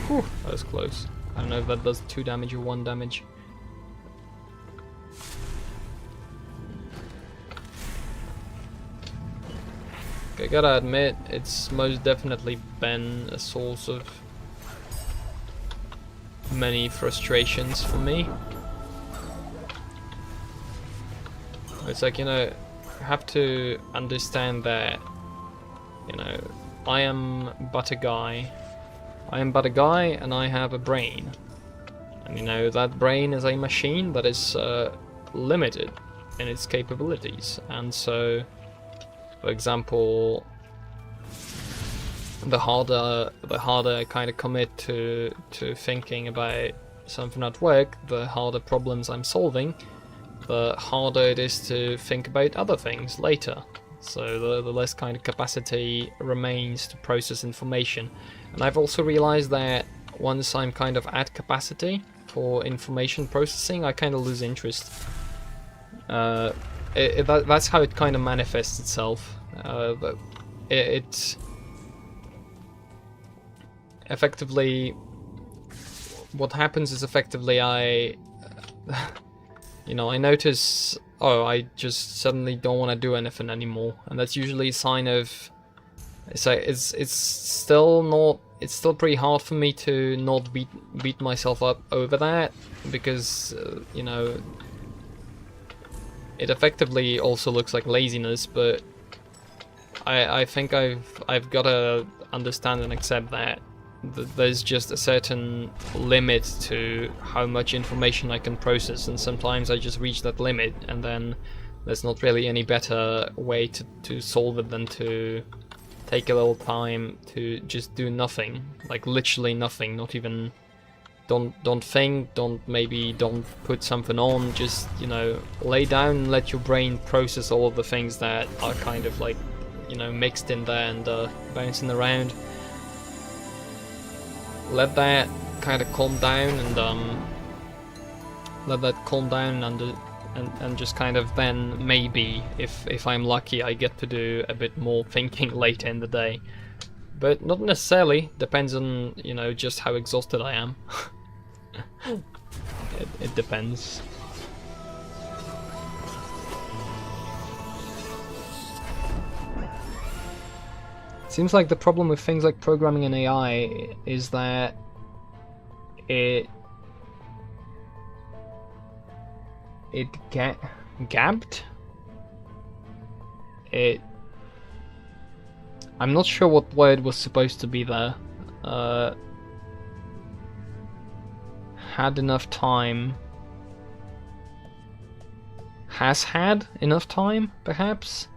Whew, that was close. I don't know if that does 2 damage or 1 damage. Okay, gotta admit, it's most definitely been a source of many frustrations for me. It's like, you know, you have to understand that, you know, I am but a guy. I am but a guy, and I have a brain. And you know, that brain is a machine that is limited in its capabilities. And so, for example, the harder I kind of commit to thinking about something at work, the harder problems I'm solving, the harder it is to think about other things later. So the less kind of capacity remains to process information. And I've also realized that once I'm kind of at capacity for information processing, I kind of lose interest. That's how it kind of manifests itself. It effectively, what happens is effectively you know, I notice, oh, I just suddenly don't want to do anything anymore, and that's usually a sign of, it's still pretty hard for me to not beat myself up over that, because you know, it effectively also looks like laziness, but I think I've got to understand and accept that there's just a certain limit to how much information I can process, and sometimes I just reach that limit, and then there's not really any better way to solve it than to take a little time to just do nothing, like literally nothing, not even, don't think, don't put something on, just, you know, lay down and let your brain process all of the things that are kind of like, you know, mixed in there and bouncing around. Let that kind of calm down and and just kind of then maybe if I'm lucky I get to do a bit more thinking later in the day, but not necessarily. Depends on, you know, just how exhausted I am. It depends. Seems like the problem with things like programming and AI is that it gapped? I'm not sure what word was supposed to be there. Had enough time. Has had enough time, perhaps?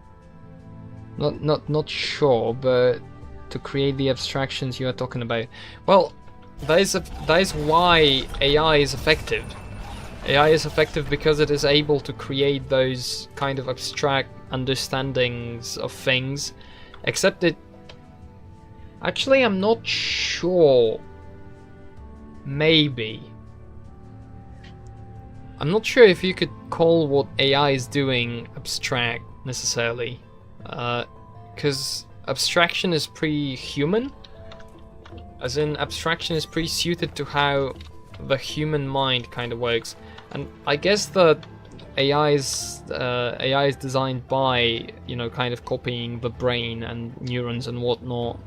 Not sure, but to create the abstractions you are talking about. Well, that is why AI is effective. AI is effective because it is able to create those kind of abstract understandings of things, except it... Actually, I'm not sure. Maybe. I'm not sure if you could call what AI is doing abstract, necessarily. Because abstraction is pre-human. As in, abstraction is pre-suited to how the human mind kind of works. And I guess that AI is designed by, you know, kind of copying the brain and neurons and whatnot.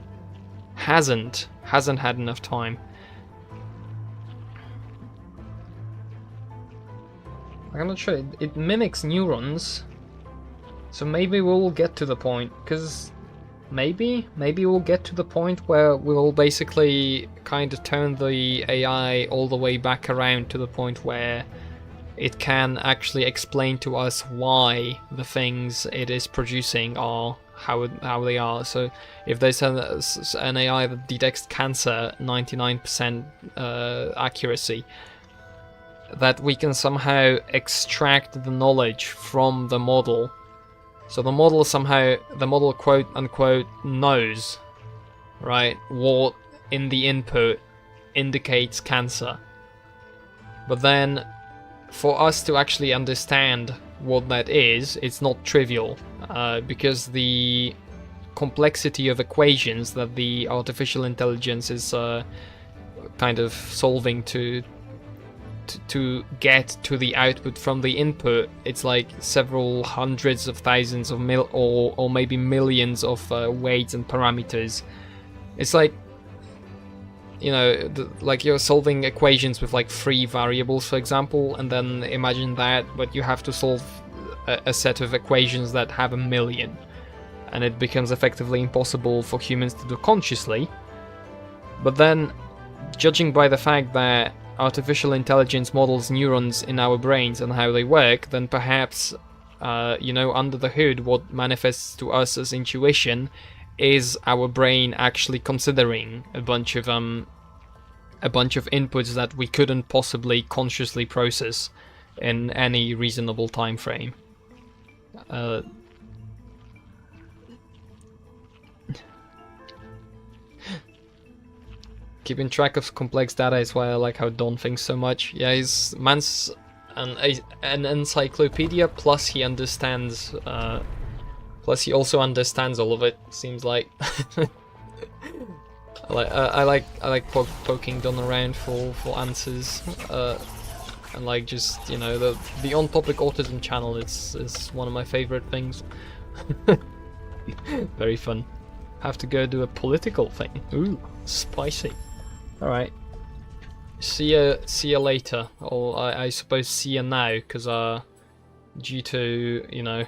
Hasn't had enough time. I'm not sure. It mimics neurons, so maybe we'll get to the point. Because maybe we'll get to the point where we'll basically kind of turn the AI all the way back around to the point where it can actually explain to us why the things it is producing are how they are. So if there's an AI that detects cancer 99% accuracy, that we can somehow extract the knowledge from the model. So the model quote unquote knows, right, what in the input indicates cancer. But then for us to actually understand what that is, it's not trivial, because the complexity of equations that the artificial intelligence is kind of solving to get to the output from the input, it's like several hundreds of thousands of or maybe millions of weights and parameters. It's like, you know, like you're solving equations with like 3 variables, for example, and then imagine that, but you have to solve a set of equations that have 1 million, and it becomes effectively impossible for humans to do consciously. But then, judging by the fact that artificial intelligence models neurons in our brains and how they work, then perhaps, you know, under the hood, what manifests to us as intuition is our brain actually considering a bunch of inputs that we couldn't possibly consciously process in any reasonable time frame. Keeping track of complex data is why I like how Don thinks so much. Yeah, man's an encyclopedia, plus he understands, plus he also understands all of it, seems like. I like poking Don around for answers, and like just, you know, the On Topic Autism channel is one of my favorite things. Very fun. Have to go do a political thing. Ooh, spicy. Alright. See ya later. Or I suppose see ya now, because due to, you know,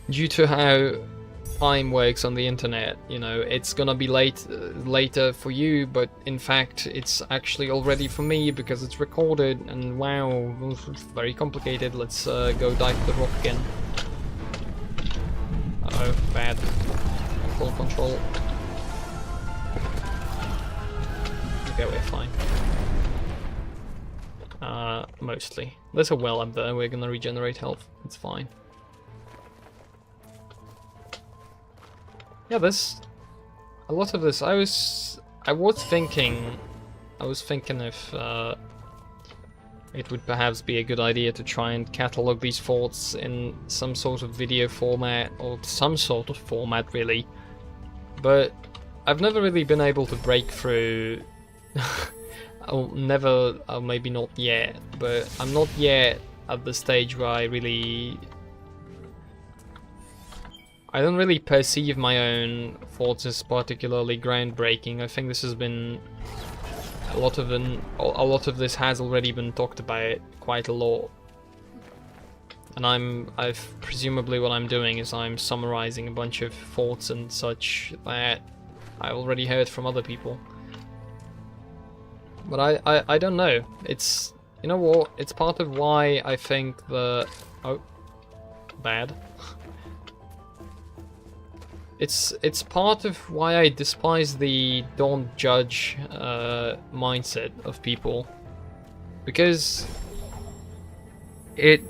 due to how time works on the internet. You know, it's gonna be later for you, but in fact it's actually already for me because it's recorded. And wow, it's very complicated. Let's go dive the rock again. Uh-oh, bad. Full control. Okay, we're fine. Mostly. There's a well up there, we're gonna regenerate health, it's fine. Yeah, there's a lot of this. I was thinking if it would perhaps be a good idea to try and catalog these forts in some sort of video format, or some sort of format really. But I've never really been able to break through. I'll never, or maybe not yet, but I'm not yet at the stage where I don't really perceive my own thoughts as particularly groundbreaking. I think this has been a lot of this has already been talked about quite a lot, and presumably what I'm doing is I'm summarizing a bunch of thoughts and such that I already heard from other people. But I don't know. It's, you know what? It's part of why I think the bad. It's part of why I despise the don't judge mindset of people, because it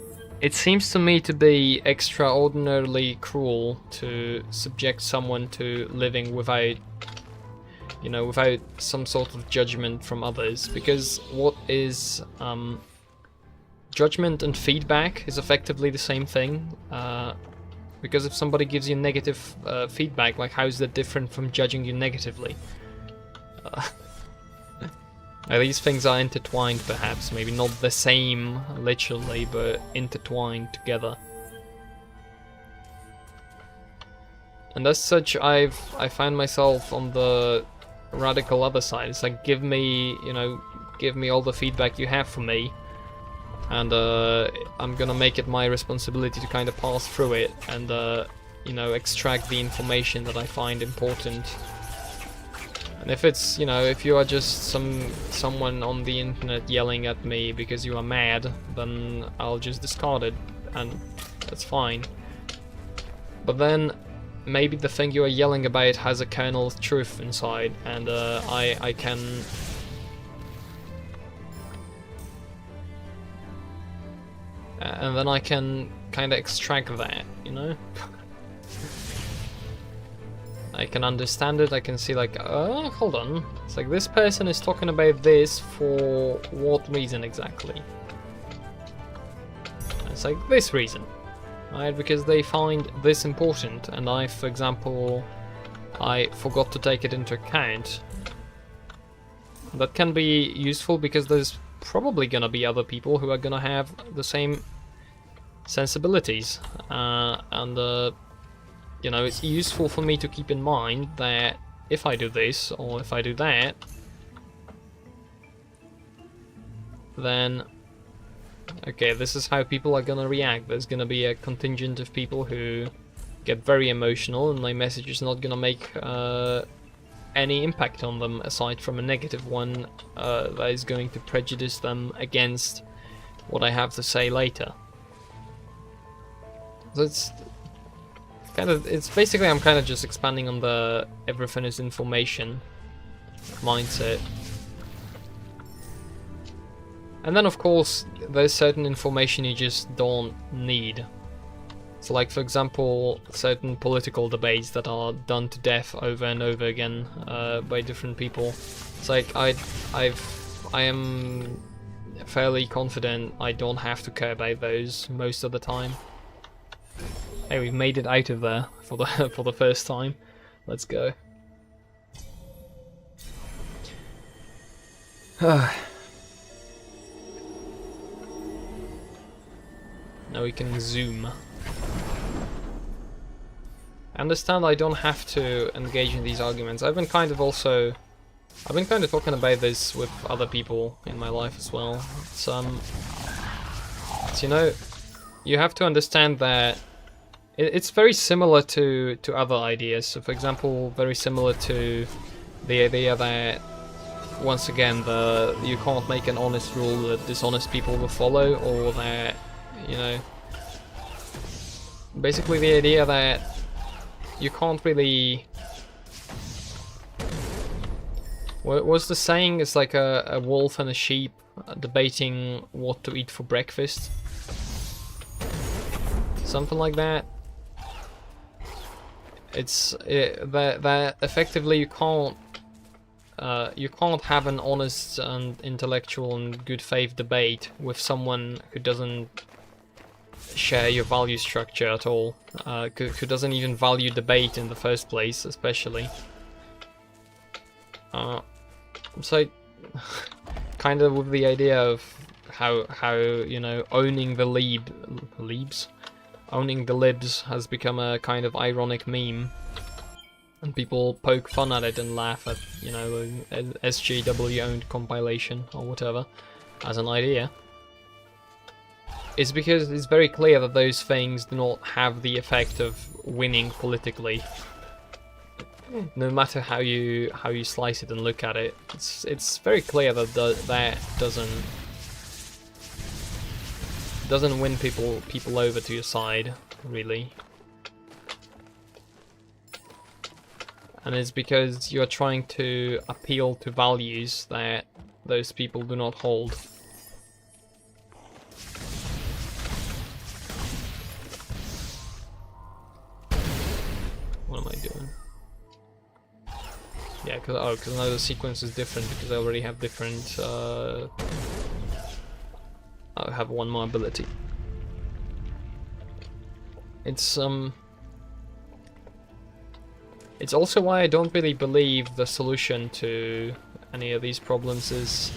seems to me to be extraordinarily cruel to subject someone to living without, you know, without some sort of judgment from others, because what is judgment and feedback is effectively the same thing. Because if somebody gives you negative feedback, like, how is that different from judging you negatively? These things are intertwined, perhaps, maybe not the same literally, but intertwined together. And as such, I find myself on the radical other side. It's like, give me all the feedback you have for me, and I'm gonna make it my responsibility to kind of pass through it and you know, extract the information that I find important. And if it's, you know, if you are just someone on the internet yelling at me because you are mad, then I'll just discard it, and that's fine. But then maybe the thing you are yelling about has a kernel of truth inside, and I can... and then I can kind of extract that, you know? I can understand it, I can see like, oh, hold on. It's like, this person is talking about this for what reason exactly? And it's like, this reason. Right, because they find this important, and I, for example, I forgot to take it into account. That can be useful because there's probably gonna be other people who are gonna have the same sensibilities, and you know, it's useful for me to keep in mind that if I do this or if I do that, then okay, this is how people are gonna react. There's gonna be a contingent of people who get very emotional, and my message is not gonna make any impact on them aside from a negative one that is going to prejudice them against what I have to say later. So it's basically, I'm kind of just expanding on the everything is information mindset. And then of course there's certain information you just don't need. So like, for example, certain political debates that are done to death over and over again by different people. It's like, I am fairly confident I don't have to care about those most of the time. Hey, we've made it out of there for the first time. Let's go. Now we can zoom. I understand I don't have to engage in these arguments. I've been kind of talking about this with other people in my life as well. It's you know, you have to understand that It's very similar to other ideas. So, for example, very similar to the idea that once again you can't make an honest rule that dishonest people will follow, or that, you know, basically the idea that you can't really. What was the saying? It's like a wolf and a sheep debating what to eat for breakfast. Something like that. It's that effectively you can't have an honest and intellectual and good faith debate with someone who doesn't share your value structure at all, who doesn't even value debate in the first place, especially. So, kind of with the idea of how you know, owning the owning the libs has become a kind of ironic meme, and people poke fun at it and laugh at, you know, an SJW owned compilation or whatever as an idea. It's because it's very clear that those things do not have the effect of winning politically. No matter how you slice it and look at it, it's very clear that that doesn't win people over to your side, really. And it's because you're trying to appeal to values that those people do not hold. What am I doing? Yeah, because now the sequence is different, because I already have different. I have one more ability. It's also why I don't really believe the solution to any of these problems is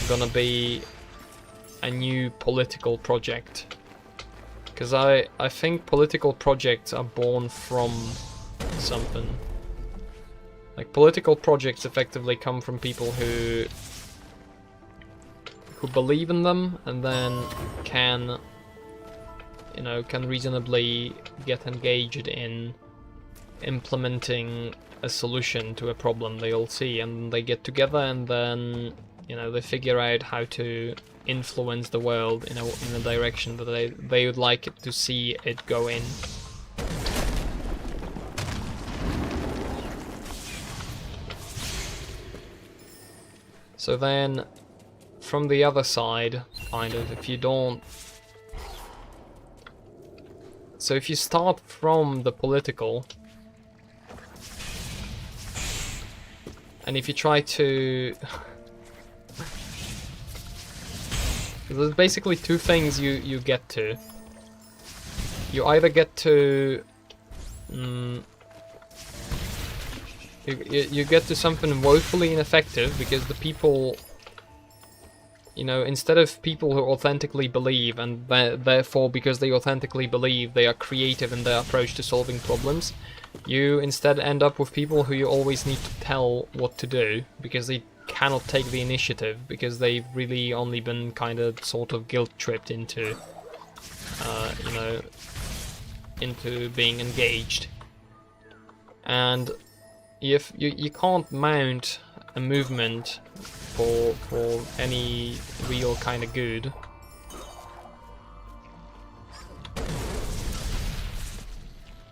gonna be a new political project. Because I think political projects are born from something. Like, political projects effectively come from people who believe in them, and then can, you know, can reasonably get engaged in implementing a solution to a problem they all see, and they get together and then, you know, they figure out how to influence the world in a direction that they would like it to see it go in. So then, from the other side, kind of, if you don't... So if you start from the political, and if you try to... There's basically two things you get to. You either get to... You get to something woefully ineffective, because the people, you know, instead of people who authentically believe, and therefore because they authentically believe they are creative in their approach to solving problems, you instead end up with people who you always need to tell what to do, because they cannot take the initiative, because they've really only been kind of sort of guilt-tripped into, you know, into being engaged. And if you can't mount a movement for any real kind of good.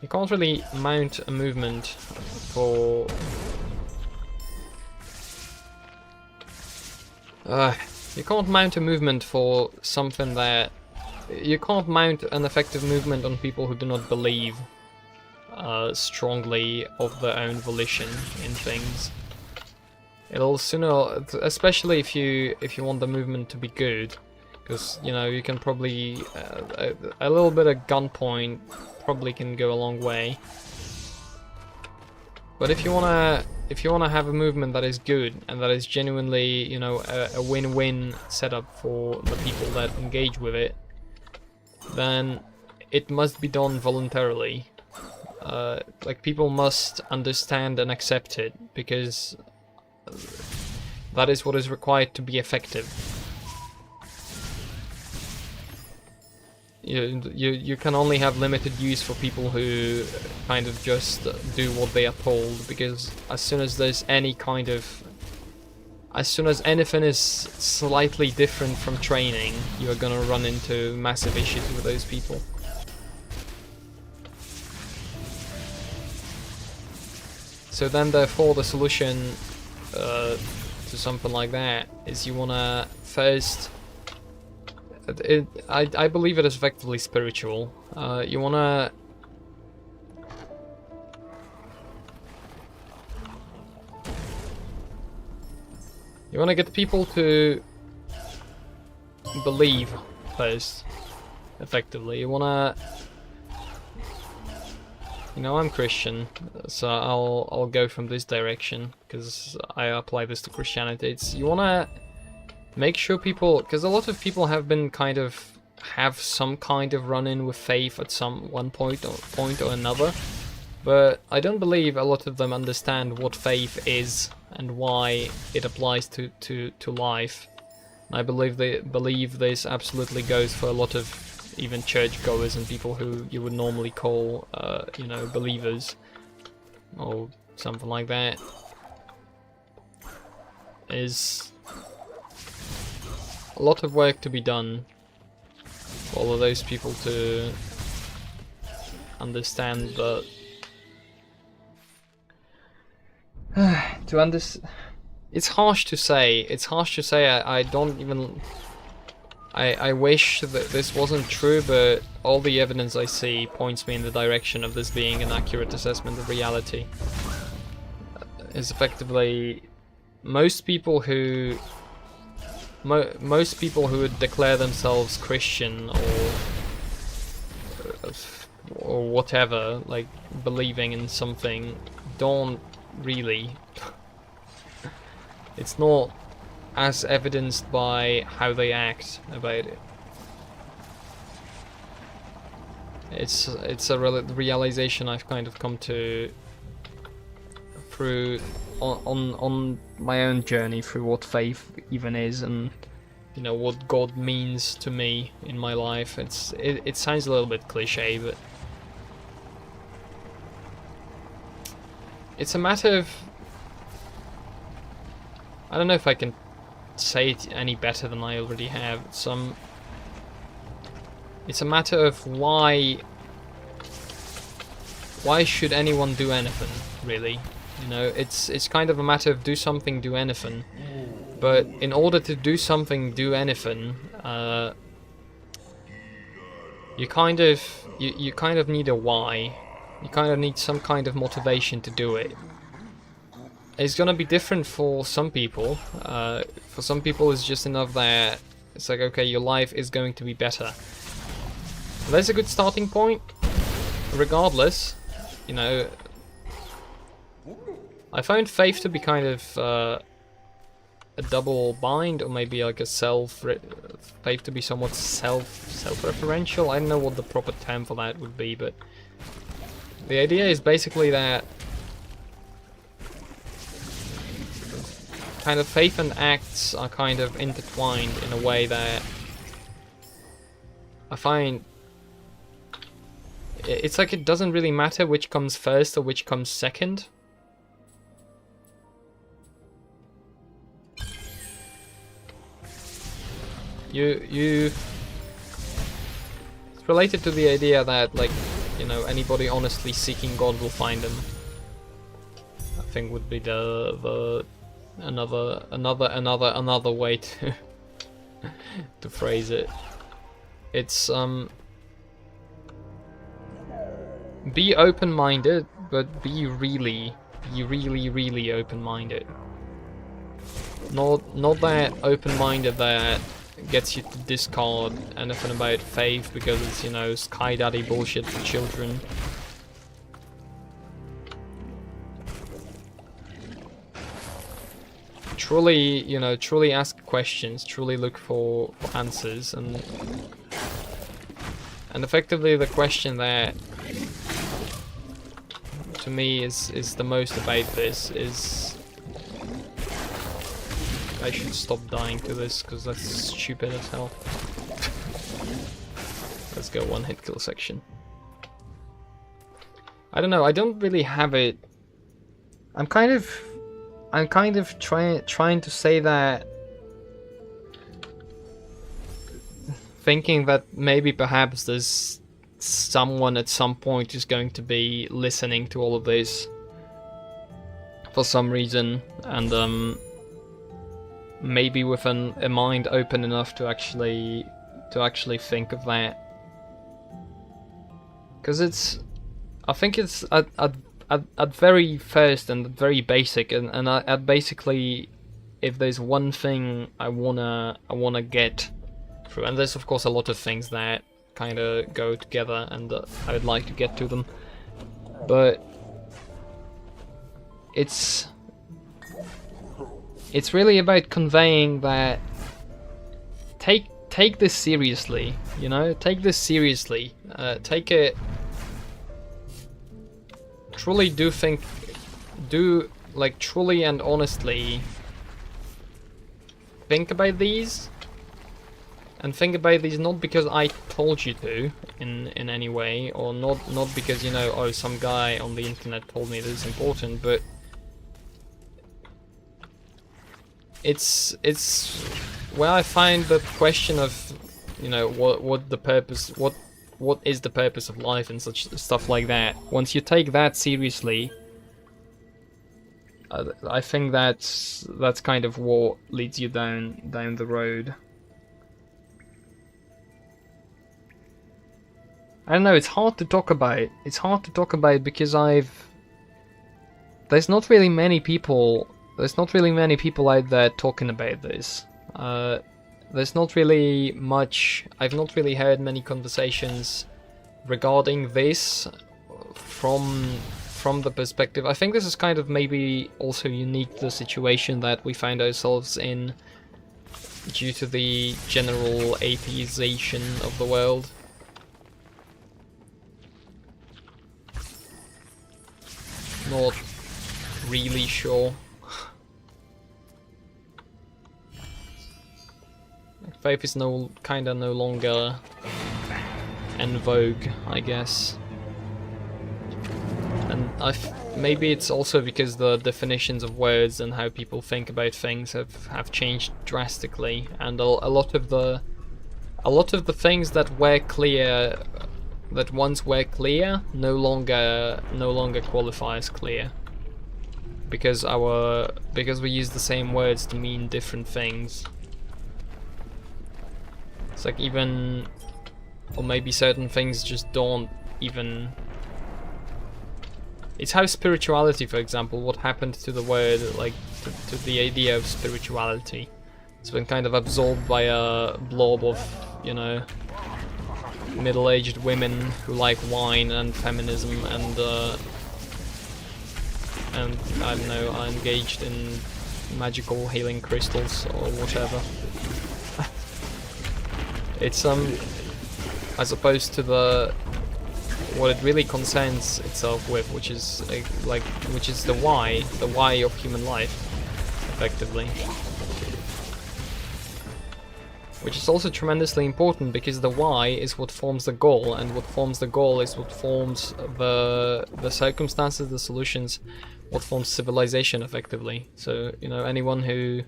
You can't really mount a movement for... you can't mount a movement for something that... You can't mount an effective movement on people who do not believe strongly of their own volition in things. It'll sooner, especially if you want the movement to be good, because, you know, you can probably a little bit of gunpoint probably can go a long way. But if you wanna have a movement that is good and that is genuinely, you know, a win-win setup for the people that engage with it, then it must be done voluntarily. Like, people must understand and accept it, because that is what is required to be effective. You can only have limited use for people who kind of just do what they are told, because as soon as there's any kind of... As soon as anything is slightly different from training, you are gonna run into massive issues with those people. So then therefore the solution to something like that is you wanna first... I believe it is effectively spiritual. You wanna... You wanna get people to believe first, effectively. You wanna... You know, I'm Christian, so I'll go from this direction, because I apply this to Christianity. It's, you wanna make sure people... Because a lot of people have been kind of... have some kind of run-in with faith at one point or another. But I don't believe a lot of them understand what faith is and why it applies to life. I believe this absolutely goes for a lot of even churchgoers and people who you would normally call, you know, believers or something like that. Is a lot of work to be done for all of those people to understand that. It's harsh to say. It's harsh to say. I don't even. I wish that this wasn't true, but all the evidence I see points me in the direction of this being an accurate assessment of reality. Is effectively most people who would declare themselves Christian or whatever, like believing in something, don't really. It's not as evidenced by how they act about it. It's a realization I've kind of come to through on my own journey through what faith even is, and you know what God means to me in my life. It sounds a little bit cliche, but it's a matter of, I don't know if I can say it any better than I already have. It's a matter of why should anyone do anything, really? You know, it's kind of a matter of do something, do anything. But in order to do something, do anything, you kind of need a why. You kind of need some kind of motivation to do it. It's gonna be different for some people. For some people it's just enough that it's like, okay, your life is going to be better. And that's a good starting point. Regardless, you know, I find faith to be kind of a double bind, or maybe like a faith to be somewhat self-referential. I don't know what the proper term for that would be, but the idea is basically that kind of faith and acts are kind of intertwined in a way that I find it's like it doesn't really matter which comes first or which comes second. It's related to the idea that, like, you know, anybody honestly seeking God will find him. I think would be the another way to to phrase it. It's be open-minded, but be really open-minded. Not that open-minded that gets you to discard anything about faith because it's, you know, sky daddy bullshit for children. Truly, you know, truly ask questions, truly look for answers, and effectively the question that to me is the most about this is, I should stop dying to this because that's stupid as hell. Let's go one hit kill section. I don't know, I don't really have it. I'm kind of trying to say that, thinking that maybe perhaps there's someone at some point who's going to be listening to all of this for some reason, and maybe with a mind open enough to actually think of that. Because I think it's at very first and very basic, and at basically, if there's one thing I wanna get through, and there's of course a lot of things that kind of go together, and I would like to get to them, but it's really about conveying that take this seriously, you know, take this seriously, take it, truly do like truly and honestly think about these, and think about these not because I told you to in any way, or not because, you know, oh, some guy on the internet told me this is important, but it's where I find the question of, you know, what the purpose, what is the purpose of life and such stuff like that. Once you take that seriously, I think that's kind of what leads you down the road. I don't know, it's hard to talk about. It's hard to talk about because there's not really many people out there talking about this. There's not really much. I've not really heard many conversations regarding this from the perspective. I think this is kind of maybe also unique to the situation that we find ourselves in due to the general atheization of the world. Not really sure. Faith is no longer en vogue, I guess. And maybe it's also because the definitions of words and how people think about things have changed drastically, and a lot of the things that were clear, that once were clear, no longer qualify as clear, because we use the same words to mean different things. It's like even, or maybe certain things just don't even. It's how spirituality, for example, what happened to the word, like to the idea of spirituality. It's been kind of absorbed by a blob of, you know, middle-aged women who like wine and feminism and I don't know, are engaged in magical healing crystals or whatever. It's as opposed to what it really concerns itself with, which is the why of human life, effectively. Which is also tremendously important, because the why is what forms the goal, and what forms the goal is what forms the circumstances, the solutions, what forms civilization, effectively. So, you know, anyone who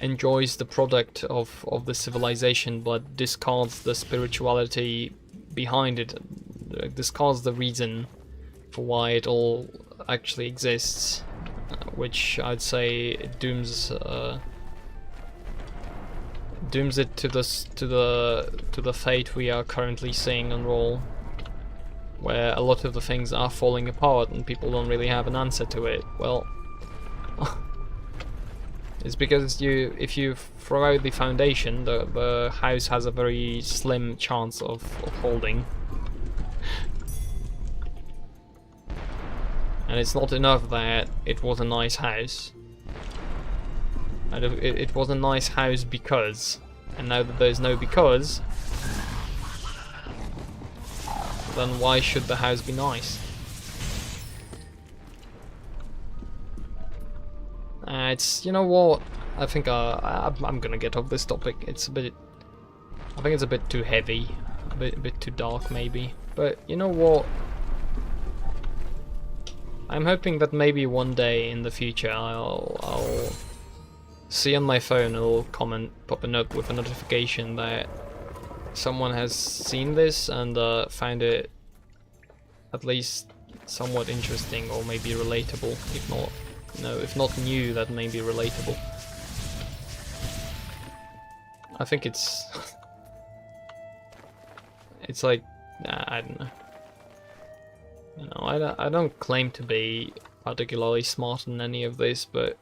enjoys the product of the civilization but discards the spirituality behind it, discards the reason for why it all actually exists, which I'd say dooms it to the fate we are currently seeing unroll, where a lot of the things are falling apart and people don't really have an answer to it. Well, it's because if you throw out the foundation, the house has a very slim chance of holding. And it's not enough that it was a nice house. And it was a nice house because, and now that there's no because, then why should the house be nice? It's, you know what, I think I'm gonna get off this topic. It's a bit I think it's a bit too heavy, a bit too dark maybe. But you know what? I'm hoping that maybe one day in the future I'll see on my phone a little comment popping up with a notification that someone has seen this and found it at least somewhat interesting or maybe relatable, if not, if not new, that may be relatable. I think it's it's like, I don't know. You know, I don't claim to be particularly smart in any of this, but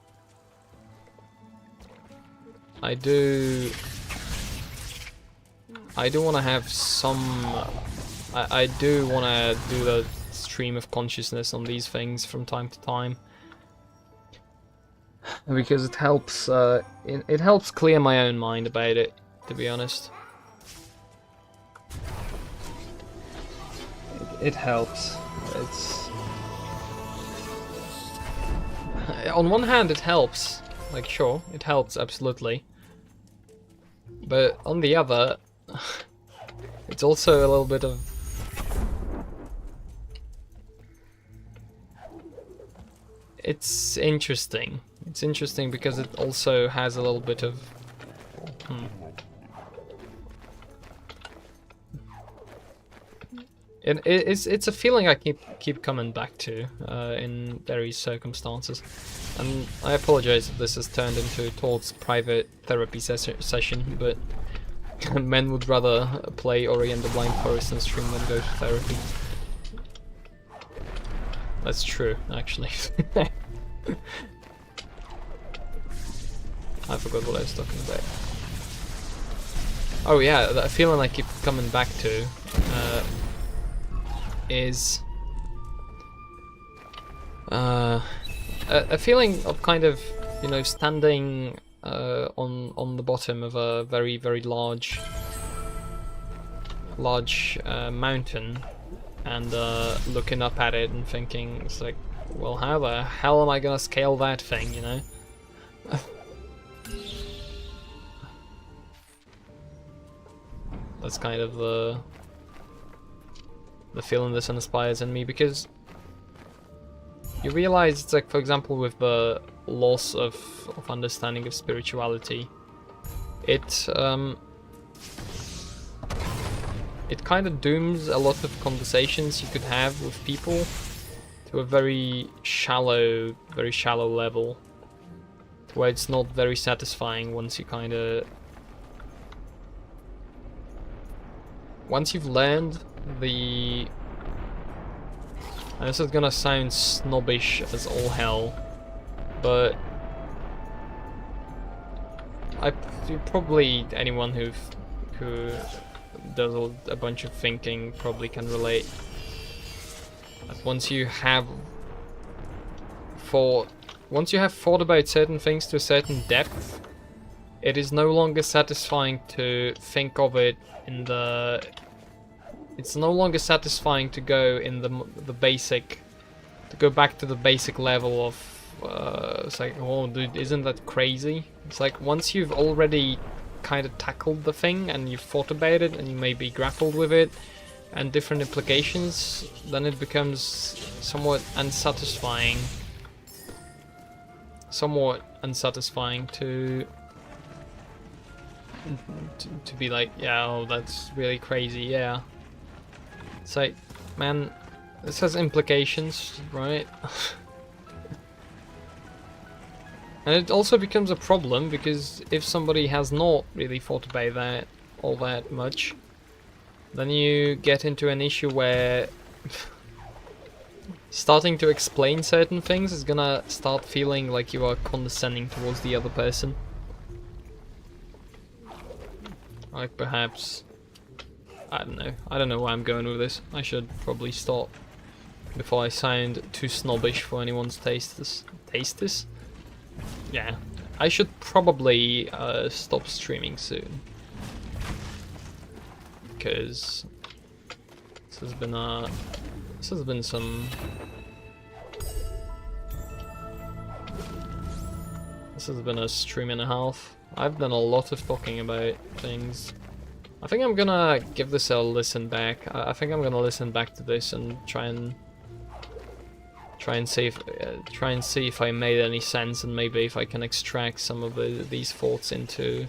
I do want to have some. I do want to do the stream of consciousness on these things from time to time, because it helps. It helps clear my own mind about it, to be honest. It helps. It's on one hand it helps, like sure, it helps absolutely. But on the other, it's also a little bit of it's interesting. It's interesting because it also has a little bit of It's a feeling I keep coming back to in various circumstances, and I apologize if this has turned into Todd's private therapy session, but men would rather play Ori and the Blind Forest and stream than go to therapy. That's true, actually. I forgot what I was talking about. Oh yeah, that feeling I keep coming back to is a feeling of kind of, you know, standing on the bottom of a very large mountain and looking up at it and thinking, it's like, well, how the hell am I gonna scale that thing, you know? That's kind of the feeling this inspires in me, because you realize it's like, for example, with the loss of understanding of spirituality, it kind of dooms a lot of conversations you could have with people to a very shallow level, to where it's not very satisfying once you kind of once you've learned the, and this is gonna sound snobbish as all hell, but probably anyone who does a bunch of thinking probably can relate. That once you have thought about certain things to a certain depth, it is no longer satisfying to think of it in the. It's no longer satisfying to go in the basic, to go back to the basic level of. It's like, oh, dude, isn't that crazy? It's like once you've already kind of tackled the thing and you've thought about it and you maybe grappled with it and different implications, then it becomes somewhat unsatisfying. To be like, yeah, oh, that's really crazy, yeah. It's like, man, this has implications, right? And it also becomes a problem because if somebody has not really thought about that all that much, then you get into an issue where starting to explain certain things is gonna start feeling like you are condescending towards the other person. Like perhaps, I don't know where I'm going with this. I should probably stop before I sound too snobbish for anyone's tastes. Yeah, I should probably stop streaming soon, because this has been a stream and a half. I've done a lot of talking about things. I think I'm gonna give this a listen back. I think I'm gonna listen back to this and try and see if I made any sense, and maybe if I can extract some of these thoughts into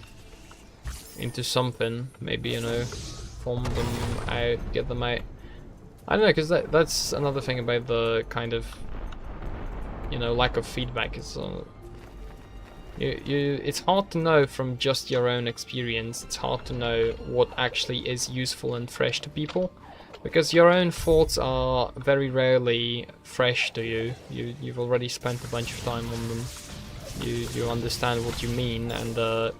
something. Maybe, you know, form them out, get them out. I don't know, because that's another thing about the kind of, you know, lack of feedback. Is it's hard to know from just your own experience. It's hard to know what actually is useful and fresh to people, because your own thoughts are very rarely fresh to you. You've already spent a bunch of time on them. You understand what you mean, and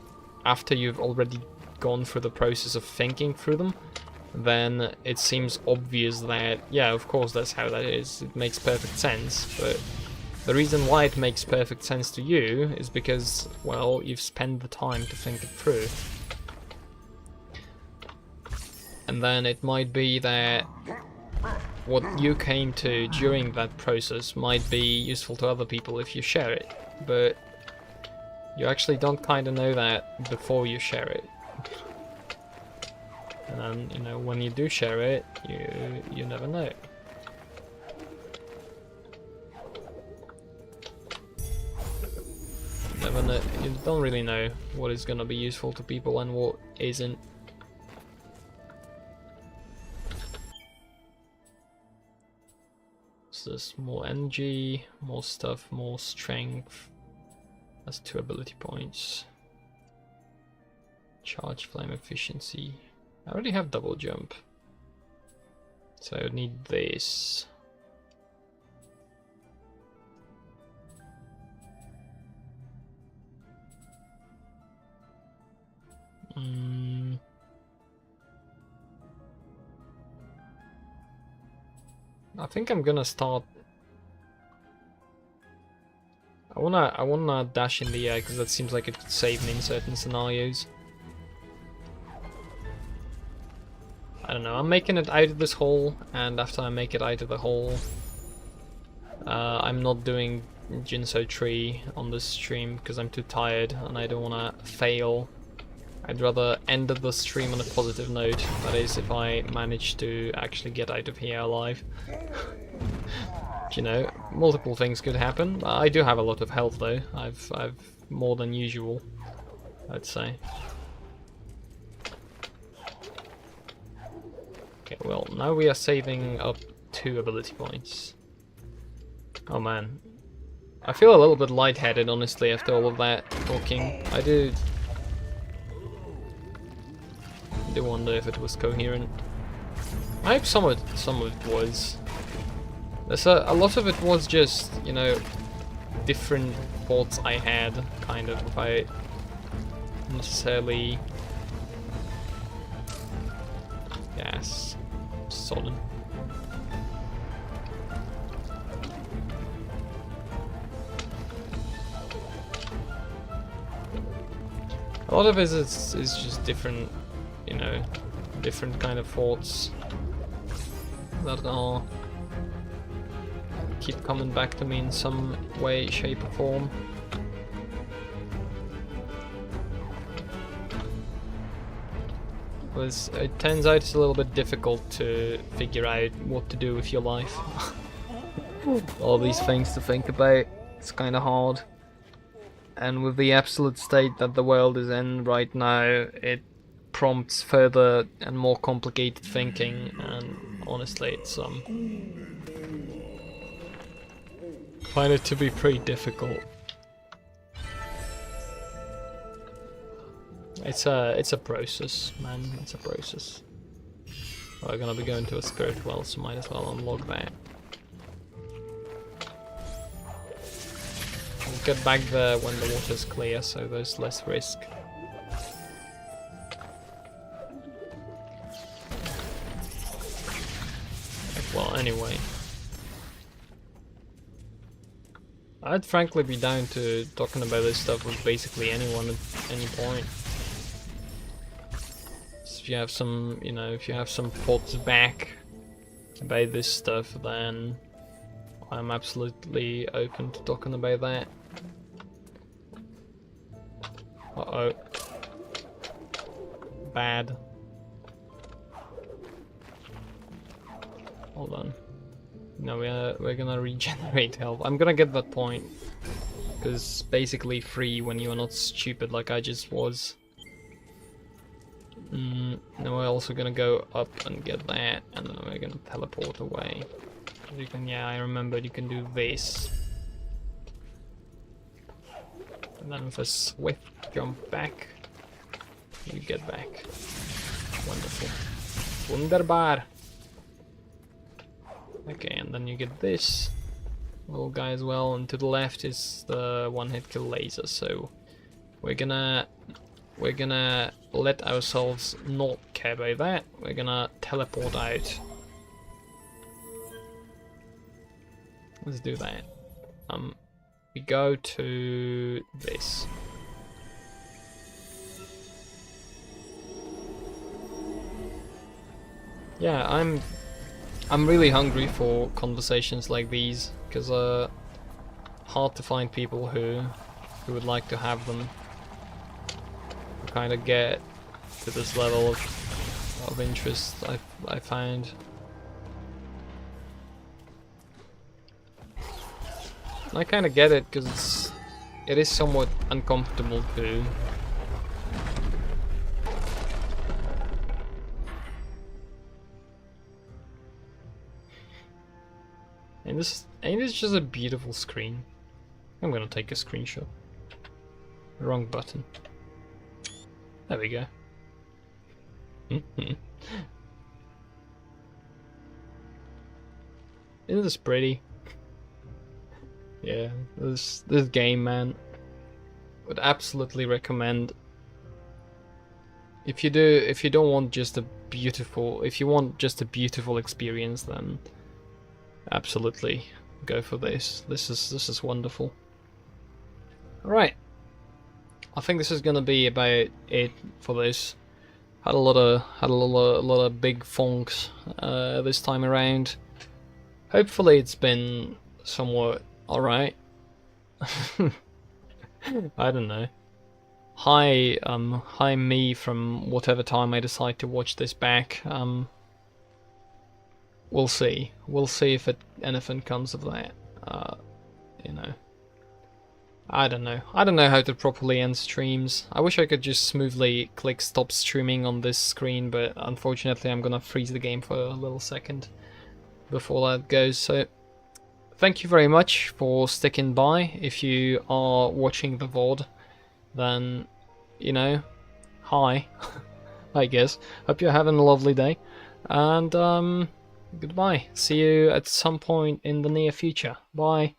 after you've already gone through the process of thinking through them, then it seems obvious that, yeah, of course that's how that is. It makes perfect sense, but the reason why it makes perfect sense to you is because, well, you've spent the time to think it through. And then it might be that what you came to during that process might be useful to other people if you share it, but you actually don't kind of know that before you share it. And then, you know, when you do share it, you never know. You don't really know what is gonna be useful to people and what isn't. So there's more energy, more stuff, more strength. That's 2 ability points. Charge flame efficiency. I already have double jump, so I would need this. I think I'm gonna start. I wanna dash in the air because that seems like it could save me in certain scenarios. I don't know. I'm making it out of this hole, and after I make it out of the hole, I'm not doing Jinso Tree on this stream because I'm too tired and I don't wanna fail. I'd rather end the stream on a positive note. That is, if I manage to actually get out of here alive. You know, multiple things could happen. I do have a lot of health though. I've more than usual, I'd say. Okay, well, now we are saving up 2 ability points. Oh man. I feel a little bit lightheaded, honestly, after all of that talking. I do wonder if it was coherent. I hope some of it was. There's a lot of it was just, you know, different thoughts I had, kind of, without necessarily... Yes, solid. A lot of it is just different, you know, different kind of thoughts that are keep coming back to me in some way, shape or form. Because it turns out it's a little bit difficult to figure out what to do with your life. All these things to think about, it's kind of hard. And with the absolute state that the world is in right now, it prompts further and more complicated thinking, and honestly it's find it to be pretty difficult. It's a process, man. It's a process. We're gonna be going to a spirit well, so might as well unlock that. We'll get back there when the water's clear, so there's less risk. Well, anyway. I'd frankly be down to talking about this stuff with basically anyone at any point. So if you have some, you know, if you have some thoughts back about this stuff, then I'm absolutely open to talking about that. Uh-oh. Bad. Hold on. No, we're gonna regenerate health. I'm gonna get that point. Because basically free when you're not stupid like I just was. Now we're also gonna go up and get that, and then we're gonna teleport away. You can, yeah, I remembered you can do this. And then with a swift jump back, you get back. Wonderful. Wunderbar! Okay, and then you get this little guy as well, and to the left is the one-hit kill laser, so we're gonna let ourselves not care about that. We're gonna teleport out. Let's do that. We go to this. Yeah, I'm really hungry for conversations like these, because hard to find people who would like to have them. Kind of get to this level of interest I find. I kind of get it, because it is somewhat uncomfortable too. And this is just a beautiful screen. I'm gonna take a screenshot. Wrong button. There we go. Isn't this pretty? Yeah, this game, man, would absolutely recommend. If you don't want just a beautiful, if you want just a beautiful experience, then absolutely go for this. This is wonderful. All right. I think this is gonna be about it for this. Had a lot of big funks this time around. Hopefully it's been somewhat alright. I don't know. Hi me from whatever time I decide to watch this back. We'll see. We'll see if anything comes of that. You know. I don't know. I don't know how to properly end streams. I wish I could just smoothly click stop streaming on this screen, but unfortunately I'm gonna freeze the game for a little second before that goes. So thank you very much for sticking by. If you are watching the VOD, then, you know, hi, I guess. Hope you're having a lovely day, and goodbye. See you at some point in the near future. Bye.